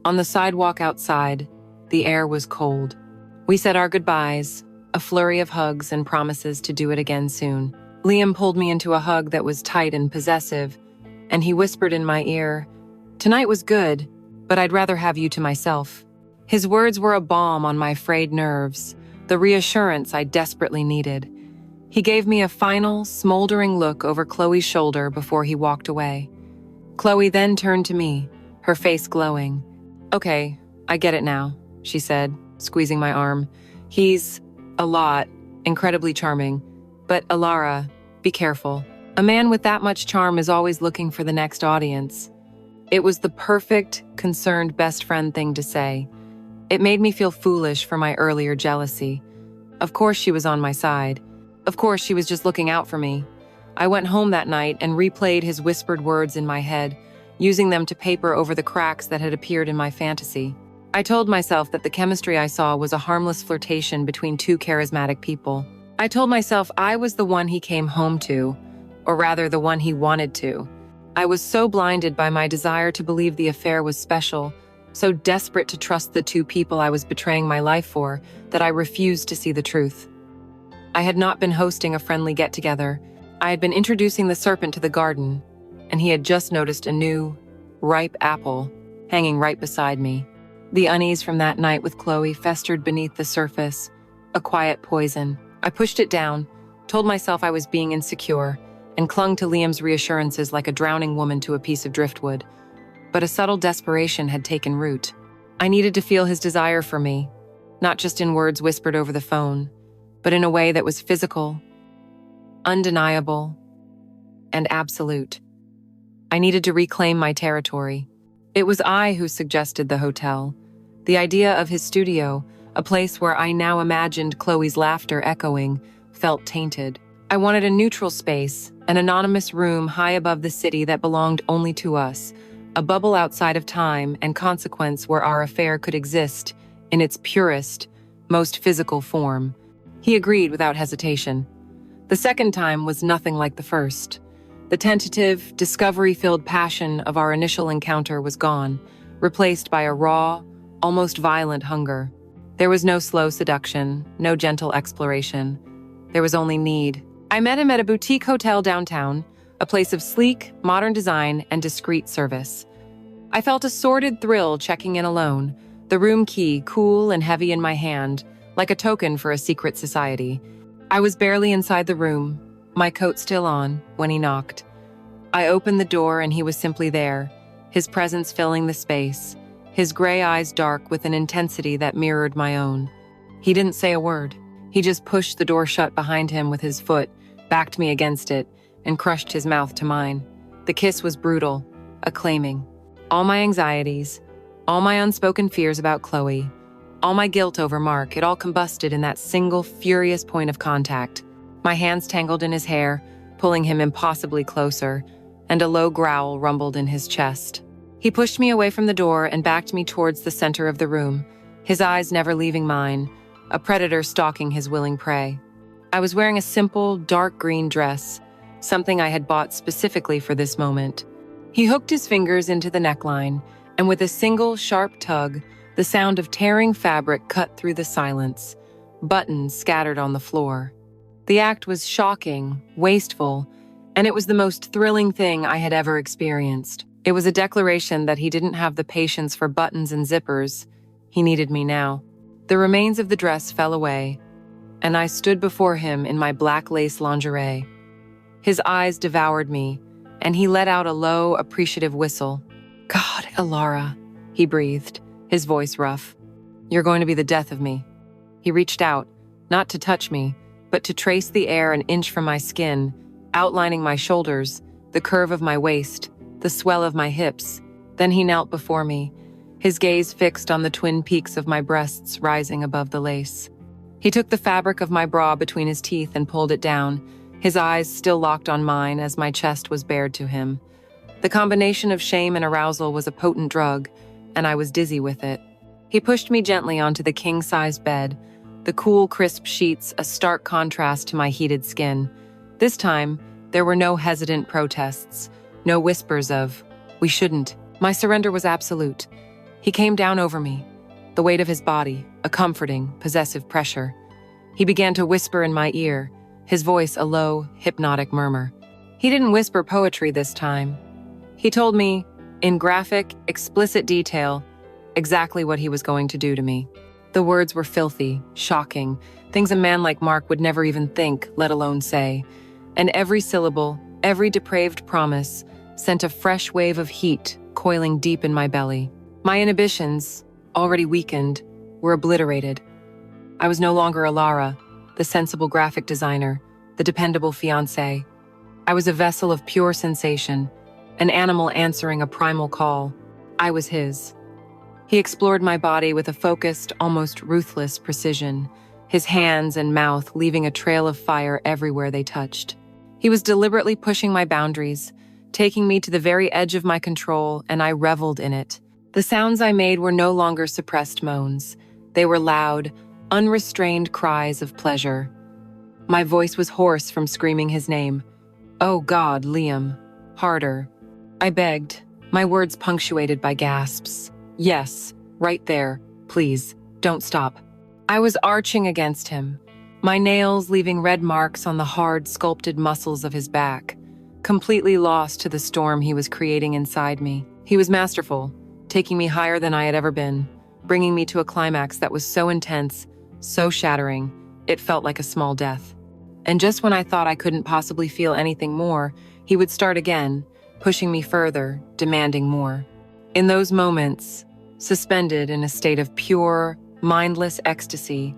On the sidewalk outside, the air was cold. We said our goodbyes, a flurry of hugs and promises to do it again soon. Liam pulled me into a hug that was tight and possessive, and he whispered in my ear, "Tonight was good, but I'd rather have you to myself." His words were a balm on my frayed nerves, the reassurance I desperately needed. He gave me a final, smoldering look over Chloe's shoulder before he walked away. Chloe then turned to me, her face glowing. "Okay, I get it now," she said, squeezing my arm. "He's a lot, incredibly charming. But Alara, be careful. A man with that much charm is always looking for the next audience." It was the perfect, concerned best friend thing to say. It made me feel foolish for my earlier jealousy. Of course she was on my side. Of course she was just looking out for me. I went home that night and replayed his whispered words in my head, using them to paper over the cracks that had appeared in my fantasy. I told myself that the chemistry I saw was a harmless flirtation between two charismatic people. I told myself I was the one he came home to, or rather the one he wanted to. I was so blinded by my desire to believe the affair was special, so desperate to trust the two people I was betraying my life for, that I refused to see the truth. I had not been hosting a friendly get-together. I had been introducing the serpent to the garden, and he had just noticed a new, ripe apple hanging right beside me. The unease from that night with Chloe festered beneath the surface, a quiet poison. I pushed it down, told myself I was being insecure, and clung to Liam's reassurances like a drowning woman to a piece of driftwood. But a subtle desperation had taken root. I needed to feel his desire for me, not just in words whispered over the phone, but in a way that was physical, undeniable, and absolute. I needed to reclaim my territory. It was I who suggested the hotel. The idea of his studio, a place where I now imagined Chloe's laughter echoing, felt tainted. I wanted a neutral space, an anonymous room high above the city that belonged only to us, a bubble outside of time and consequence where our affair could exist in its purest, most physical form. He agreed without hesitation. The second time was nothing like the first. The tentative, discovery-filled passion of our initial encounter was gone, replaced by a raw, almost violent hunger. There was no slow seduction, no gentle exploration. There was only need. I met him at a boutique hotel downtown, a place of sleek, modern design and discreet service. I felt a sordid thrill checking in alone, the room key cool and heavy in my hand, like a token for a secret society. I was barely inside the room, my coat still on, when he knocked. I opened the door and he was simply there, his presence filling the space, his gray eyes dark with an intensity that mirrored my own. He didn't say a word. He just pushed the door shut behind him with his foot, backed me against it, and crushed his mouth to mine. The kiss was brutal, acclaiming. All my anxieties, all my unspoken fears about Chloe, all my guilt over Mark, it all combusted in that single furious point of contact. My hands tangled in his hair, pulling him impossibly closer, and a low growl rumbled in his chest. He pushed me away from the door and backed me towards the center of the room, his eyes never leaving mine, a predator stalking his willing prey. I was wearing a simple, dark green dress, something I had bought specifically for this moment. He hooked his fingers into the neckline, and with a single, sharp tug, the sound of tearing fabric cut through the silence, buttons scattered on the floor. The act was shocking, wasteful, and it was the most thrilling thing I had ever experienced. It was a declaration that he didn't have the patience for buttons and zippers. He needed me now. The remains of the dress fell away, and I stood before him in my black lace lingerie. His eyes devoured me, and he let out a low, appreciative whistle. "God, Alara," he breathed, his voice rough. "You're going to be the death of me." He reached out, not to touch me, but to trace the air an inch from my skin, outlining my shoulders, the curve of my waist, the swell of my hips. Then he knelt before me, his gaze fixed on the twin peaks of my breasts rising above the lace. He took the fabric of my bra between his teeth and pulled it down, his eyes still locked on mine as my chest was bared to him. The combination of shame and arousal was a potent drug, and I was dizzy with it. He pushed me gently onto the king-sized bed, the cool, crisp sheets a stark contrast to my heated skin. This time, there were no hesitant protests, no whispers of, "We shouldn't." My surrender was absolute. He came down over me, the weight of his body, a comforting, possessive pressure. He began to whisper in my ear, his voice a low, hypnotic murmur. He didn't whisper poetry this time. He told me, in graphic, explicit detail, exactly what he was going to do to me. The words were filthy, shocking, things a man like Mark would never even think, let alone say. And every syllable, every depraved promise, sent a fresh wave of heat coiling deep in my belly. My inhibitions, already weakened, were obliterated. I was no longer Alara, the sensible graphic designer, the dependable fiancé. I was a vessel of pure sensation, an animal answering a primal call. I was his. He explored my body with a focused, almost ruthless precision, his hands and mouth leaving a trail of fire everywhere they touched. He was deliberately pushing my boundaries, taking me to the very edge of my control, and I reveled in it. The sounds I made were no longer suppressed moans. They were loud, unrestrained cries of pleasure. My voice was hoarse from screaming his name. "Oh God, Liam. Harder." I begged, my words punctuated by gasps. "Yes, right there. Please, don't stop." I was arching against him, my nails leaving red marks on the hard, sculpted muscles of his back, completely lost to the storm he was creating inside me. He was masterful, taking me higher than I had ever been, bringing me to a climax that was so intense, so shattering, it felt like a small death. And just when I thought I couldn't possibly feel anything more, he would start again, pushing me further, demanding more. In those moments, suspended in a state of pure, mindless ecstasy,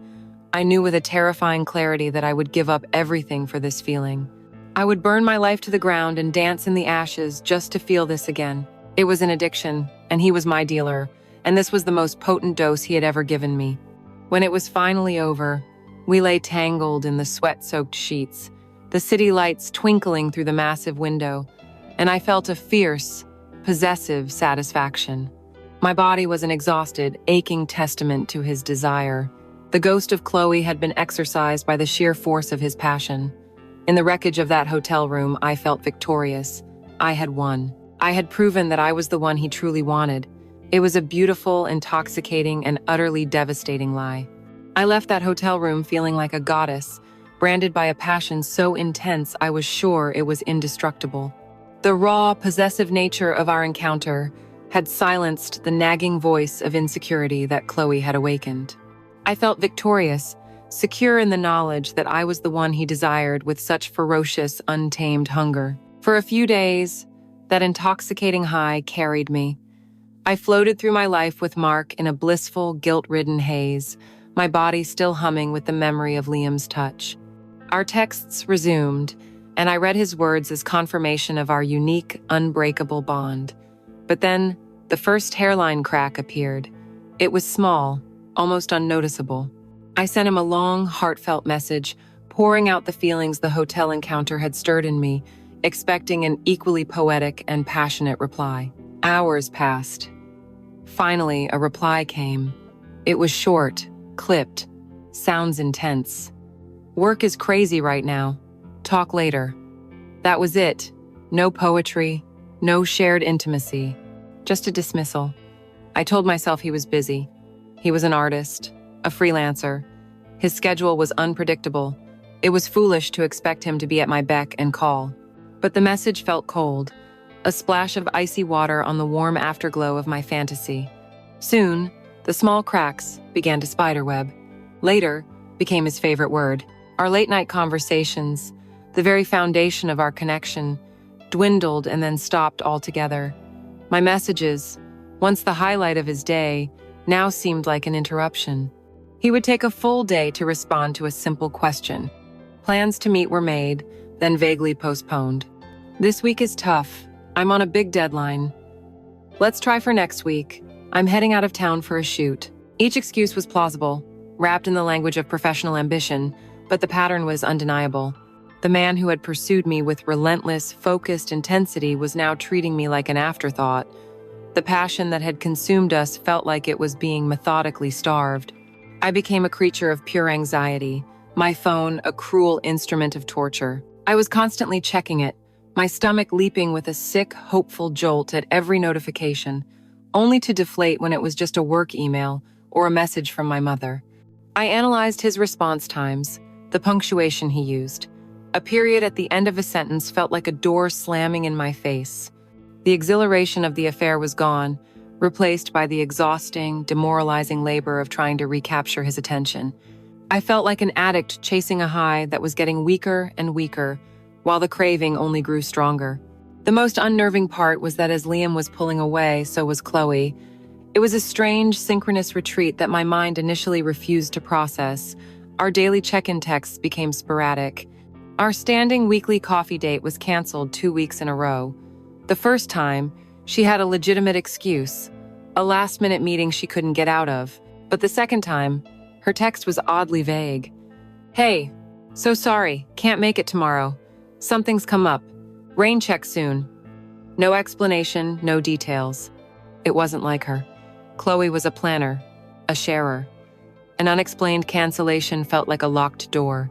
I knew with a terrifying clarity that I would give up everything for this feeling. I would burn my life to the ground and dance in the ashes just to feel this again. It was an addiction, and he was my dealer, and this was the most potent dose he had ever given me. When it was finally over, we lay tangled in the sweat-soaked sheets, the city lights twinkling through the massive window, and I felt a fierce, possessive satisfaction. My body was an exhausted, aching testament to his desire. The ghost of Chloe had been exorcised by the sheer force of his passion. In the wreckage of that hotel room, I felt victorious. I had won. I had proven that I was the one he truly wanted. It was a beautiful, intoxicating, and utterly devastating lie. I left that hotel room feeling like a goddess, branded by a passion so intense I was sure it was indestructible. The raw, possessive nature of our encounter had silenced the nagging voice of insecurity that Chloe had awakened. I felt victorious, secure in the knowledge that I was the one he desired with such ferocious, untamed hunger. For a few days, that intoxicating high carried me. I floated through my life with Mark in a blissful, guilt-ridden haze, my body still humming with the memory of Liam's touch. Our texts resumed, and I read his words as confirmation of our unique, unbreakable bond. But then, the first hairline crack appeared. It was small, almost unnoticeable. I sent him a long, heartfelt message, pouring out the feelings the hotel encounter had stirred in me, expecting an equally poetic and passionate reply. Hours passed. Finally, a reply came. It was short, clipped, sounds intense. "Work is crazy right now. Talk later." That was it. No poetry, no shared intimacy, just a dismissal. I told myself he was busy. He was an artist, a freelancer. His schedule was unpredictable. It was foolish to expect him to be at my beck and call. But the message felt cold, a splash of icy water on the warm afterglow of my fantasy. Soon, the small cracks began to spiderweb. Later became his favorite word. Our late-night conversations, the very foundation of our connection, dwindled and then stopped altogether. My messages, once the highlight of his day, now seemed like an interruption. He would take a full day to respond to a simple question. Plans to meet were made, then vaguely postponed. "This week is tough. I'm on a big deadline. Let's try for next week. I'm heading out of town for a shoot." Each excuse was plausible, wrapped in the language of professional ambition, but the pattern was undeniable. The man who had pursued me with relentless, focused intensity was now treating me like an afterthought. The passion that had consumed us felt like it was being methodically starved. I became a creature of pure anxiety, my phone a cruel instrument of torture. I was constantly checking it, my stomach leaping with a sick, hopeful jolt at every notification, only to deflate when it was just a work email or a message from my mother. I analyzed his response times, the punctuation he used. A period at the end of a sentence felt like a door slamming in my face. The exhilaration of the affair was gone, replaced by the exhausting, demoralizing labor of trying to recapture his attention. I felt like an addict chasing a high that was getting weaker and weaker, while the craving only grew stronger. The most unnerving part was that as Liam was pulling away, so was Chloe. It was a strange, synchronous retreat that my mind initially refused to process. Our daily check-in texts became sporadic. Our standing weekly coffee date was canceled 2 weeks in a row. The first time, she had a legitimate excuse, a last-minute meeting she couldn't get out of. But the second time, her text was oddly vague. "Hey, so sorry, can't make it tomorrow. Something's come up. Rain check soon." No explanation, no details. It wasn't like her. Chloe was a planner, a sharer. An unexplained cancellation felt like a locked door.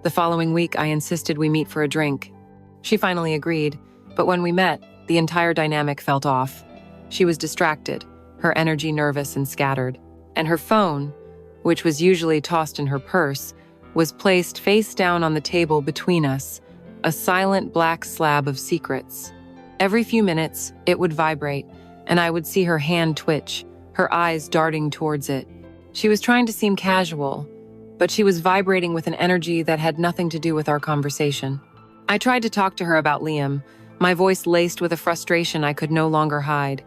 The following week, I insisted we meet for a drink. She finally agreed, but when we met, the entire dynamic felt off. She was distracted, her energy nervous and scattered, and her phone, which was usually tossed in her purse, was placed face down on the table between us, a silent black slab of secrets. Every few minutes, it would vibrate, and I would see her hand twitch, her eyes darting towards it. She was trying to seem casual, but she was vibrating with an energy that had nothing to do with our conversation. I tried to talk to her about Liam, my voice laced with a frustration I could no longer hide.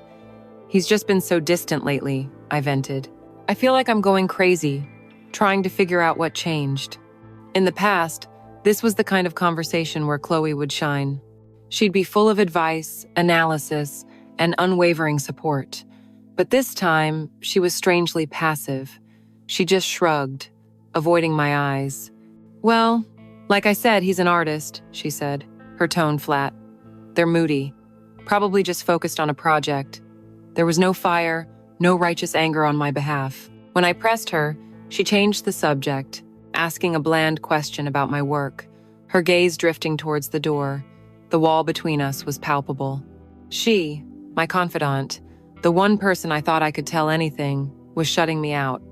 "He's just been so distant lately," I vented. "I feel like I'm going crazy, trying to figure out what changed." In the past, this was the kind of conversation where Chloe would shine. She'd be full of advice, analysis, and unwavering support. But this time, she was strangely passive. She just shrugged, avoiding my eyes. "Well, like I said, he's an artist," she said, her tone flat. "They're moody, probably just focused on a project." There was no fire, no righteous anger on my behalf. When I pressed her, she changed the subject, asking a bland question about my work, her gaze drifting towards the door. The wall between us was palpable. She, my confidant, the one person I thought I could tell anything, was shutting me out.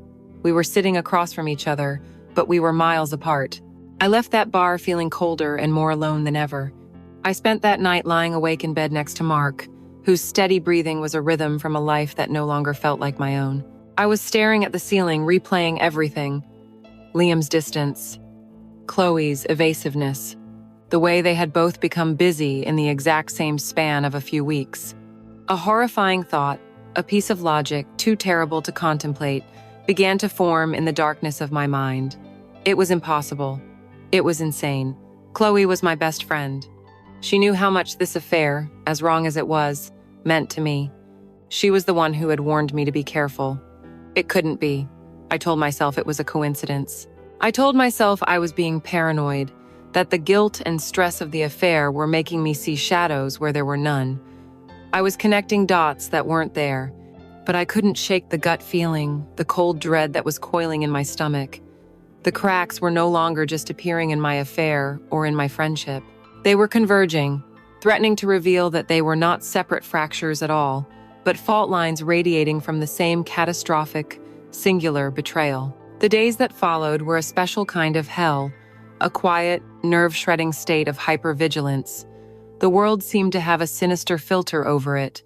We were sitting across from each other, but we were miles apart. I left that bar feeling colder and more alone than ever. I spent that night lying awake in bed next to Mark, whose steady breathing was a rhythm from a life that no longer felt like my own. I was staring at the ceiling, replaying everything. Liam's distance, Chloe's evasiveness, the way they had both become busy in the exact same span of a few weeks. A horrifying thought, a piece of logic too terrible to contemplate, began to form in the darkness of my mind. It was impossible. It was insane. Chloe was my best friend. She knew how much this affair, as wrong as it was, meant to me. She was the one who had warned me to be careful. It couldn't be. I told myself it was a coincidence. I told myself I was being paranoid, that the guilt and stress of the affair were making me see shadows where there were none. I was connecting dots that weren't there, but I couldn't shake the gut feeling, the cold dread that was coiling in my stomach. The cracks were no longer just appearing in my affair or in my friendship. They were converging, threatening to reveal that they were not separate fractures at all, but fault lines radiating from the same catastrophic, singular betrayal. The days that followed were a special kind of hell, a quiet, nerve-shredding state of hypervigilance. The world seemed to have a sinister filter over it,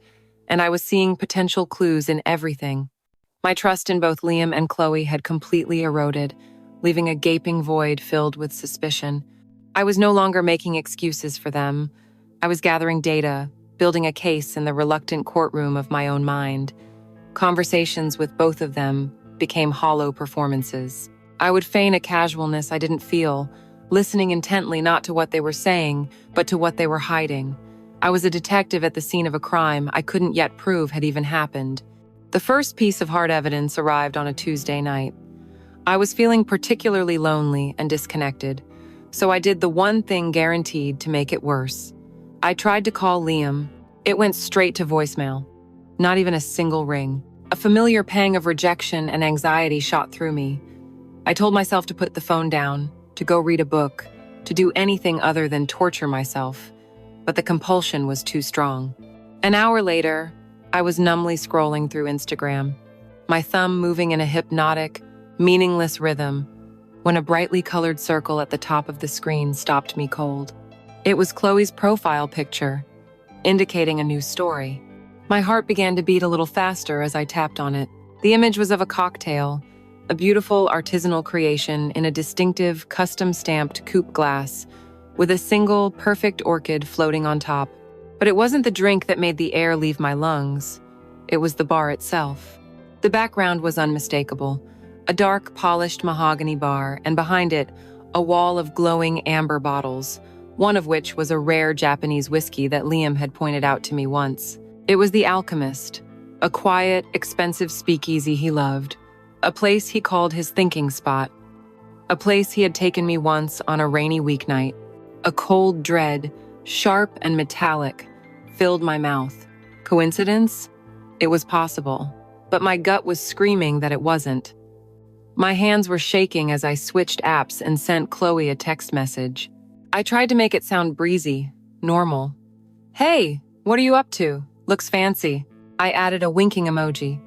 and I was seeing potential clues in everything. My trust in both Liam and Chloe had completely eroded, leaving a gaping void filled with suspicion. I was no longer making excuses for them. I was gathering data, building a case in the reluctant courtroom of my own mind. Conversations with both of them became hollow performances. I would feign a casualness I didn't feel, listening intently not to what they were saying, but to what they were hiding. I was a detective at the scene of a crime I couldn't yet prove had even happened. The first piece of hard evidence arrived on a Tuesday night. I was feeling particularly lonely and disconnected, so I did the one thing guaranteed to make it worse. I tried to call Liam. It went straight to voicemail. Not even a single ring. A familiar pang of rejection and anxiety shot through me. I told myself to put the phone down, to go read a book, to do anything other than torture myself, but the compulsion was too strong. An hour later, I was numbly scrolling through Instagram, my thumb moving in a hypnotic, meaningless rhythm, when a brightly colored circle at the top of the screen stopped me cold. It was Chloe's profile picture, indicating a new story. My heart began to beat a little faster as I tapped on it. The image was of a cocktail, a beautiful artisanal creation in a distinctive, custom-stamped coupe glass, with a single, perfect orchid floating on top. But it wasn't the drink that made the air leave my lungs. It was the bar itself. The background was unmistakable. A dark, polished mahogany bar, and behind it, a wall of glowing amber bottles, one of which was a rare Japanese whiskey that Liam had pointed out to me once. It was The Alchemist, a quiet, expensive speakeasy he loved, a place he called his thinking spot, a place he had taken me once on a rainy weeknight. A cold dread, sharp and metallic, filled my mouth. Coincidence? It was possible, but my gut was screaming that it wasn't. My hands were shaking as I switched apps and sent Chloe a text message. I tried to make it sound breezy, normal. "Hey, what are you up to? Looks fancy." I added a winking emoji,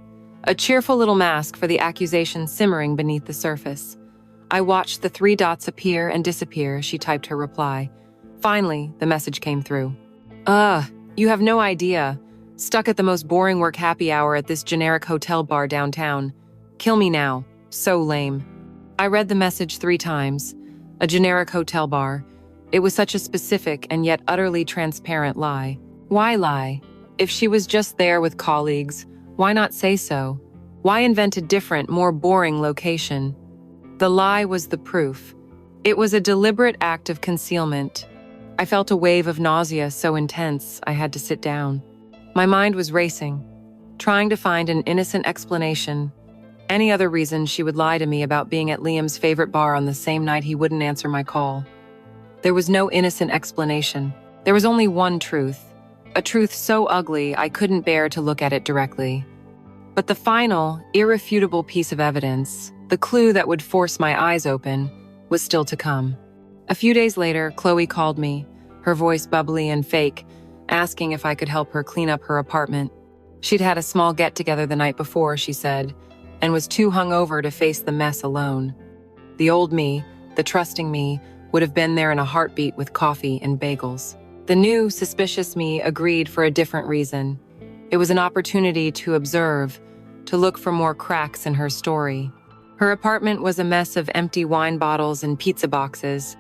a cheerful little mask for the accusation simmering beneath the surface. I watched the 3 dots appear and disappear as she typed her reply. Finally, the message came through. You have no idea. Stuck at the most boring work happy hour at this generic hotel bar downtown. Kill me now. So lame." I read the message 3 times. A generic hotel bar. It was such a specific and yet utterly transparent lie. Why lie? If she was just there with colleagues, why not say so? Why invent a different, more boring location? The lie was the proof. It was a deliberate act of concealment. I felt a wave of nausea so intense I had to sit down. My mind was racing, trying to find an innocent explanation. Any other reason she would lie to me about being at Liam's favorite bar on the same night he wouldn't answer my call. There was no innocent explanation. There was only one truth. A truth so ugly I couldn't bear to look at it directly. But the final, irrefutable piece of evidence, the clue that would force my eyes open, was still to come. A few days later, Chloe called me, her voice bubbly and fake, asking if I could help her clean up her apartment. She'd had a small get-together the night before, she said, and was too hungover to face the mess alone. The old me, the trusting me, would have been there in a heartbeat with coffee and bagels. The new, suspicious me agreed for a different reason. It was an opportunity to observe, to look for more cracks in her story. Her apartment was a mess of empty wine bottles and pizza boxes.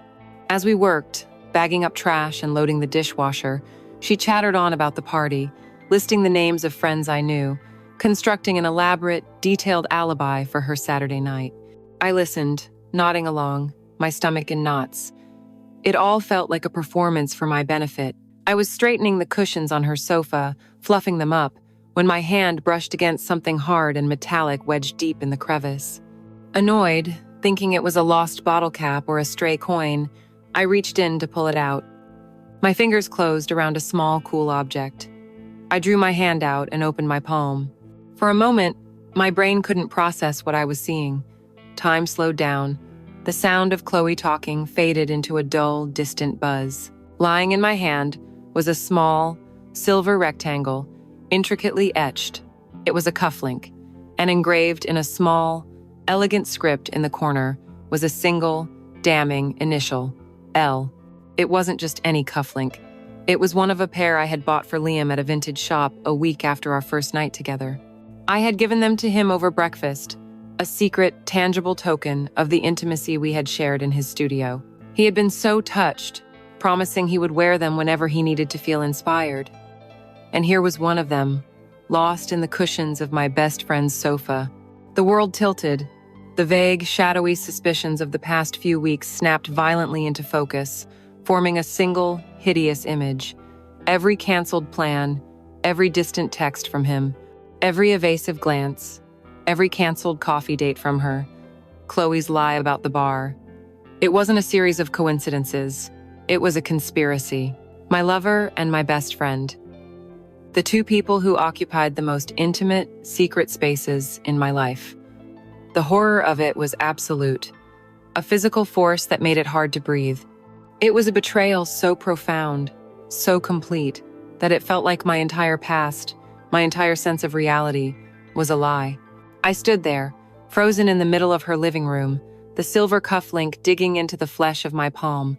As we worked, bagging up trash and loading the dishwasher, she chattered on about the party, listing the names of friends I knew, constructing an elaborate, detailed alibi for her Saturday night. I listened, nodding along, my stomach in knots. It all felt like a performance for my benefit. I was straightening the cushions on her sofa, fluffing them up, when my hand brushed against something hard and metallic wedged deep in the crevice. Annoyed, thinking it was a lost bottle cap or a stray coin, I reached in to pull it out. My fingers closed around a small, cool object. I drew my hand out and opened my palm. For a moment, my brain couldn't process what I was seeing. Time slowed down. The sound of Chloe talking faded into a dull, distant buzz. Lying in my hand was a small, silver rectangle, intricately etched. It was a cufflink, and engraved in a small, elegant script in the corner was a single, damning initial, L. It wasn't just any cufflink. It was one of a pair I had bought for Liam at a vintage shop a week after our first night together. I had given them to him over breakfast, a secret, tangible token of the intimacy we had shared in his studio. He had been so touched, promising he would wear them whenever he needed to feel inspired. And here was one of them, lost in the cushions of my best friend's sofa. The world tilted. The vague, shadowy suspicions of the past few weeks snapped violently into focus, forming a single, hideous image. Every canceled plan, every distant text from him, every evasive glance, every canceled coffee date from her, Chloe's lie about the bar. It wasn't a series of coincidences. It was a conspiracy. My lover and my best friend. The two people who occupied the most intimate, secret spaces in my life. The horror of it was absolute. A physical force that made it hard to breathe. It was a betrayal so profound, so complete, that it felt like my entire past, my entire sense of reality, was a lie. I stood there, frozen in the middle of her living room, the silver cufflink digging into the flesh of my palm.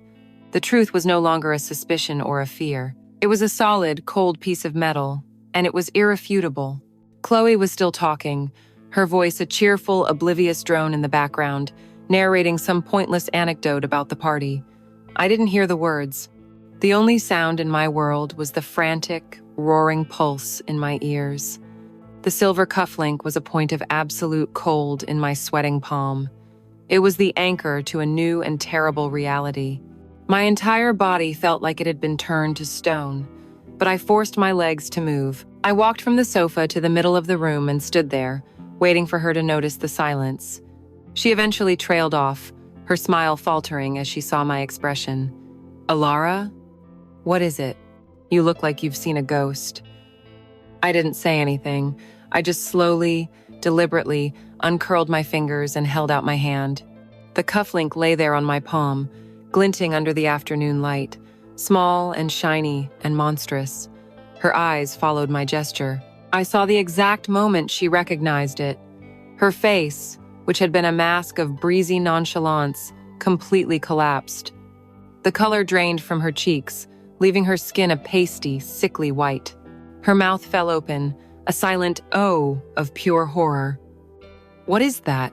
The truth was no longer a suspicion or a fear. It was a solid, cold piece of metal, and it was irrefutable. Chloe was still talking, her voice a cheerful, oblivious drone in the background, narrating some pointless anecdote about the party. I didn't hear the words. The only sound in my world was the frantic, roaring pulse in my ears. The silver cufflink was a point of absolute cold in my sweating palm. It was the anchor to a new and terrible reality. My entire body felt like it had been turned to stone, but I forced my legs to move. I walked from the sofa to the middle of the room and stood there, waiting for her to notice the silence. She eventually trailed off, her smile faltering as she saw my expression. "Alara? What is it? You look like you've seen a ghost." I didn't say anything. I just slowly, deliberately uncurled my fingers and held out my hand. The cufflink lay there on my palm, glinting under the afternoon light, small and shiny and monstrous. Her eyes followed my gesture. I saw the exact moment she recognized it. Her face, which had been a mask of breezy nonchalance, completely collapsed. The color drained from her cheeks, leaving her skin a pasty, sickly white. Her mouth fell open, a silent "oh" of pure horror. "What is that?"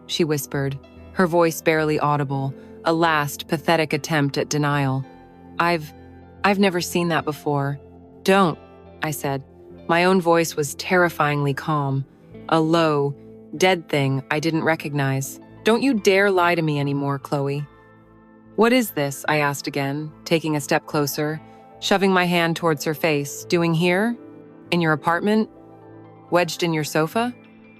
she whispered, her voice barely audible, a last pathetic attempt at denial. I've never seen that before." "Don't," I said. My own voice was terrifyingly calm, a low, dead thing I didn't recognize. "Don't you dare lie to me anymore, Chloe." "What is this?" I asked again, taking a step closer, shoving my hand towards her face. "Doing here? In your apartment? Wedged in your sofa?"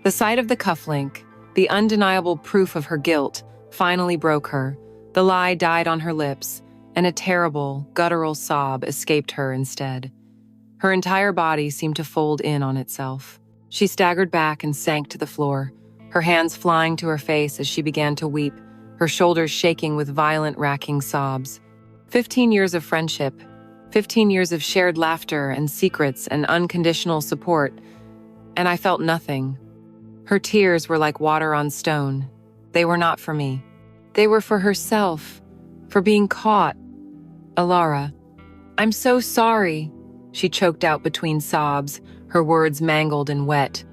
The sight of the cufflink, the undeniable proof of her guilt, finally broke her. The lie died on her lips, and a terrible, guttural sob escaped her instead. Her entire body seemed to fold in on itself. She staggered back and sank to the floor, her hands flying to her face as she began to weep, her shoulders shaking with violent, racking sobs. 15 years of friendship, 15 years of shared laughter and secrets and unconditional support, and I felt nothing. Her tears were like water on stone. They were not for me. They were for herself, for being caught. "Alara, I'm so sorry," she choked out between sobs, her words mangled and wet.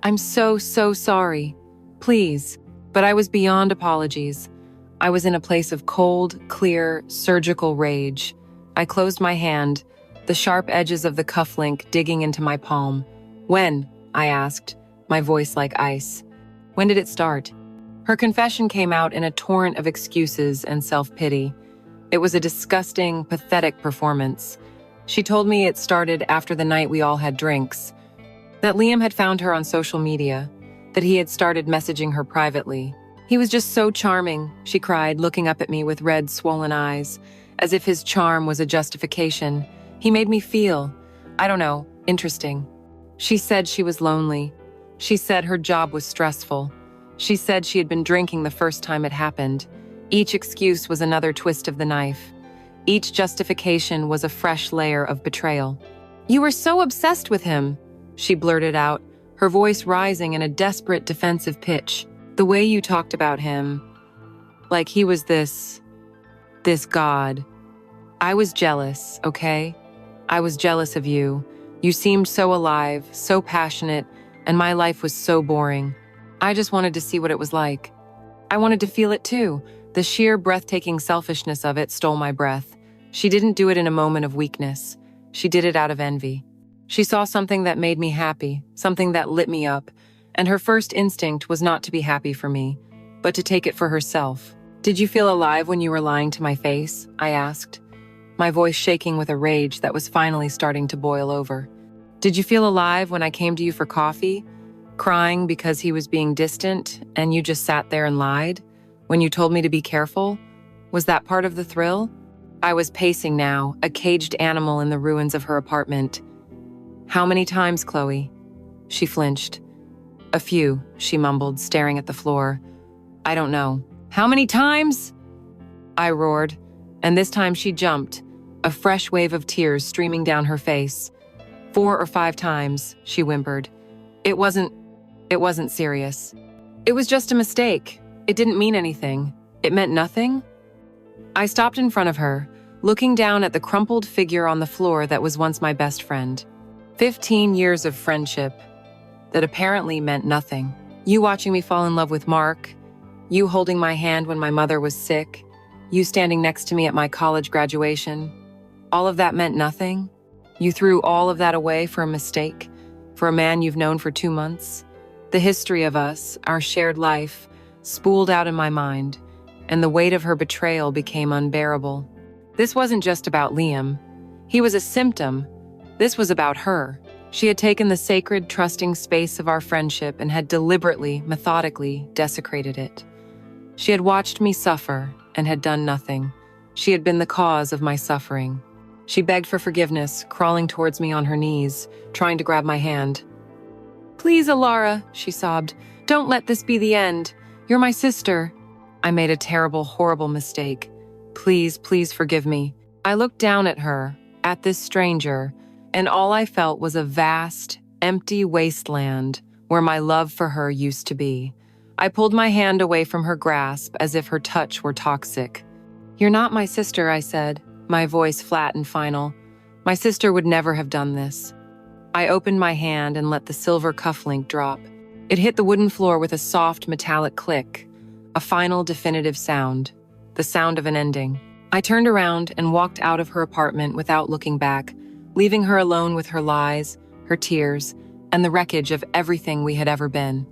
"I'm so sorry. Please." But I was beyond apologies. I was in a place of cold, clear, surgical rage. I closed my hand, the sharp edges of the cufflink digging into my palm. "When?" I asked, my voice like ice. "When did it start?" Her confession came out in a torrent of excuses and self-pity. It was a disgusting, pathetic performance. She told me it started after the night we all had drinks, that Liam had found her on social media, that he had started messaging her privately. "He was just so charming," she cried, looking up at me with red, swollen eyes, as if his charm was a justification. "He made me feel, I don't know, interesting." She said she was lonely. She said her job was stressful. She said she had been drinking the first time it happened. Each excuse was another twist of the knife. Each justification was a fresh layer of betrayal. "You were so obsessed with him," she blurted out, her voice rising in a desperate defensive pitch. "The way you talked about him, like he was this god. I was jealous, okay? I was jealous of you. You seemed so alive, so passionate, and my life was so boring. I just wanted to see what it was like. I wanted to feel it too. The sheer breathtaking selfishness of it stole my breath. She didn't do it in a moment of weakness. She did it out of envy. She saw something that made me happy, something that lit me up, and her first instinct was not to be happy for me, but to take it for herself. "Did you feel alive when you were lying to my face?" I asked, my voice shaking with a rage that was finally starting to boil over. "Did you feel alive when I came to you for coffee, crying because he was being distant, and you just sat there and lied? When you told me to be careful? Was that part of the thrill?" I was pacing now, a caged animal in the ruins of her apartment. "How many times, Chloe?" She flinched. "A few," she mumbled, staring at the floor. "I don't know." "How many times?" I roared, and this time she jumped, a fresh wave of tears streaming down her face. 4 or 5 times, she whimpered. It wasn't serious. It was just a mistake. It didn't mean anything. It meant nothing." I stopped in front of her, looking down at the crumpled figure on the floor that was once my best friend. 15 years of friendship that apparently meant nothing. You watching me fall in love with Mark, you holding my hand when my mother was sick, you standing next to me at my college graduation. All of that meant nothing? You threw all of that away for a mistake? For a man you've known for 2 months? The history of us, our shared life, spooled out in my mind, and the weight of her betrayal became unbearable. This wasn't just about Liam. He was a symptom. This was about her. She had taken the sacred, trusting space of our friendship and had deliberately, methodically desecrated it. She had watched me suffer and had done nothing. She had been the cause of my suffering. She begged for forgiveness, crawling towards me on her knees, trying to grab my hand. "Please, Alara," she sobbed. "Don't let this be the end. You're my sister." I made a terrible, horrible mistake. Please, please forgive me. I looked down at her, at this stranger, and all I felt was a vast, empty wasteland where my love for her used to be. I pulled my hand away from her grasp as if her touch were toxic. "You're not my sister," I said, my voice flat and final. "My sister would never have done this." I opened my hand and let the silver cufflink drop. It hit the wooden floor with a soft, metallic click, a final, definitive sound, the sound of an ending. I turned around and walked out of her apartment without looking back, leaving her alone with her lies, her tears, and the wreckage of everything we had ever been.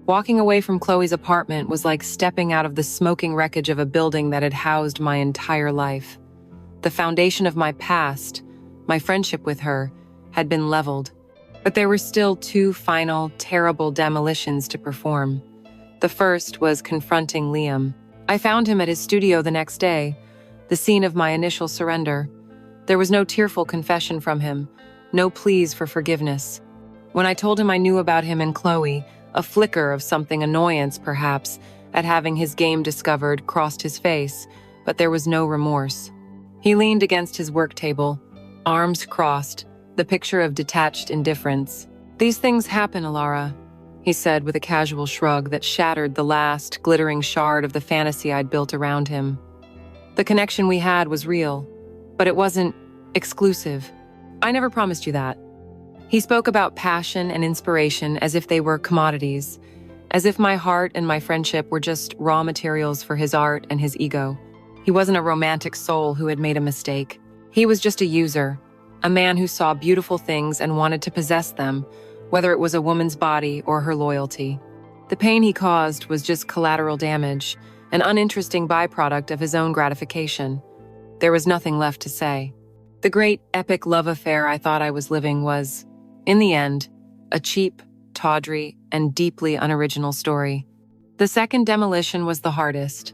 Walking away from Chloe's apartment was like stepping out of the smoking wreckage of a building that had housed my entire life. The foundation of my past, my friendship with her, had been leveled. But there were still 2 final, terrible demolitions to perform. The first was confronting Liam. I found him at his studio the next day, the scene of my initial surrender. There was no tearful confession from him, no pleas for forgiveness. When I told him I knew about him and Chloe, a flicker of something annoyance, perhaps, at having his game discovered crossed his face, but there was no remorse. He leaned against his work table, arms crossed, the picture of detached indifference. "These things happen, Alara," he said with a casual shrug that shattered the last glittering shard of the fantasy I'd built around him. "The connection we had was real, but it wasn't exclusive. I never promised you that." He spoke about passion and inspiration as if they were commodities, as if my heart and my friendship were just raw materials for his art and his ego. He wasn't a romantic soul who had made a mistake. He was just a user, a man who saw beautiful things and wanted to possess them, whether it was a woman's body or her loyalty. The pain he caused was just collateral damage, an uninteresting byproduct of his own gratification. There was nothing left to say. The great, epic love affair I thought I was living was, in the end, a cheap, tawdry, and deeply unoriginal story. The second demolition was the hardest.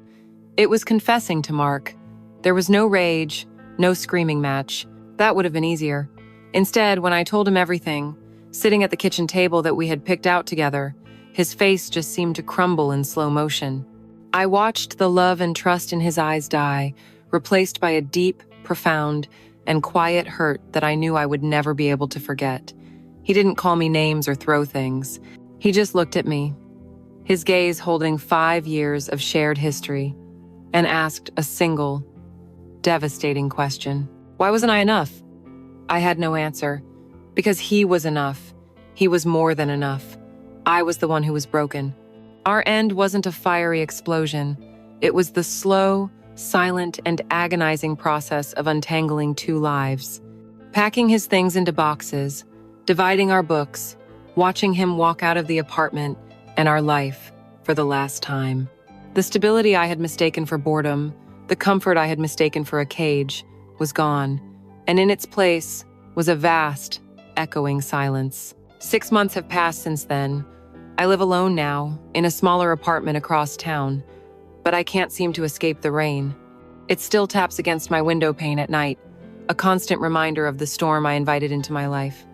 It was confessing to Mark. There was no rage, no screaming match. That would have been easier. Instead, when I told him everything, sitting at the kitchen table that we had picked out together, his face just seemed to crumble in slow motion. I watched the love and trust in his eyes die, replaced by a deep, profound, and quiet hurt that I knew I would never be able to forget. He didn't call me names or throw things. He just looked at me, his gaze holding 5 years of shared history, and asked a single, devastating question. Why wasn't I enough? I had no answer. Because he was enough. He was more than enough. I was the one who was broken. Our end wasn't a fiery explosion. It was the slow, silent, and agonizing process of untangling 2 lives. Packing his things into boxes, dividing our books, watching him walk out of the apartment and our life for the last time. The stability I had mistaken for boredom, the comfort I had mistaken for a cage, was gone, and in its place was a vast, echoing silence. 6 months have passed since then. I live alone now, in a smaller apartment across town, but I can't seem to escape the rain. It still taps against my window pane at night, a constant reminder of the storm I invited into my life.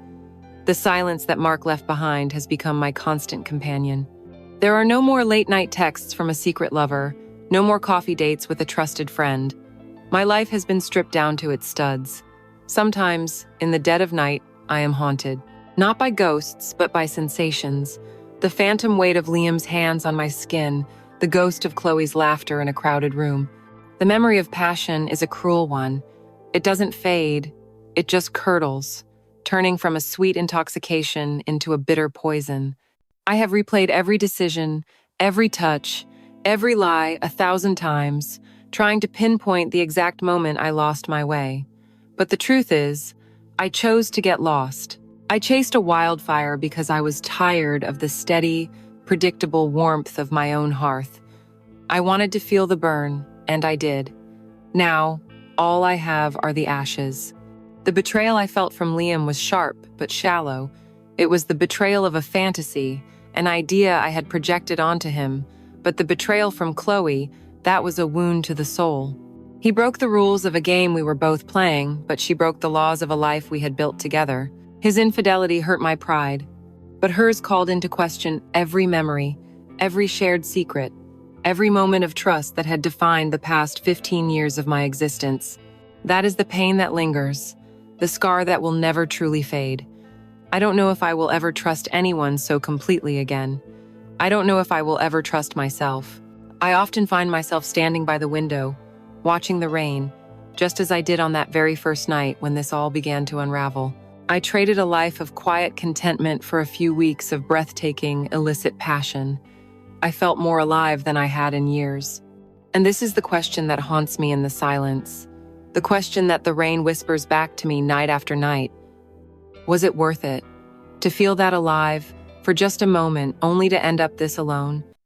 The silence that Mark left behind has become my constant companion. There are no more late-night texts from a secret lover, no more coffee dates with a trusted friend. My life has been stripped down to its studs. Sometimes, in the dead of night, I am haunted. Not by ghosts, but by sensations. The phantom weight of Liam's hands on my skin, the ghost of Chloe's laughter in a crowded room. The memory of passion is a cruel one. It doesn't fade, it just curdles, turning from a sweet intoxication into a bitter poison. I have replayed every decision, every touch, every lie 1,000 times, trying to pinpoint the exact moment I lost my way. But the truth is, I chose to get lost. I chased a wildfire because I was tired of the steady, predictable warmth of my own hearth. I wanted to feel the burn, and I did. Now, all I have are the ashes. The betrayal I felt from Liam was sharp, but shallow. It was the betrayal of a fantasy, an idea I had projected onto him, but the betrayal from Chloe, that was a wound to the soul. He broke the rules of a game we were both playing, but she broke the laws of a life we had built together. His infidelity hurt my pride, but hers called into question every memory, every shared secret, every moment of trust that had defined the past 15 years of my existence. That is the pain that lingers, the scar that will never truly fade. I don't know if I will ever trust anyone so completely again. I don't know if I will ever trust myself. I often find myself standing by the window, watching the rain, just as I did on that very first night when this all began to unravel. I traded a life of quiet contentment for a few weeks of breathtaking, illicit passion. I felt more alive than I had in years. And this is the question that haunts me in the silence. The question that the rain whispers back to me night after night. Was it worth it? To feel that alive, for just a moment, only to end up this alone?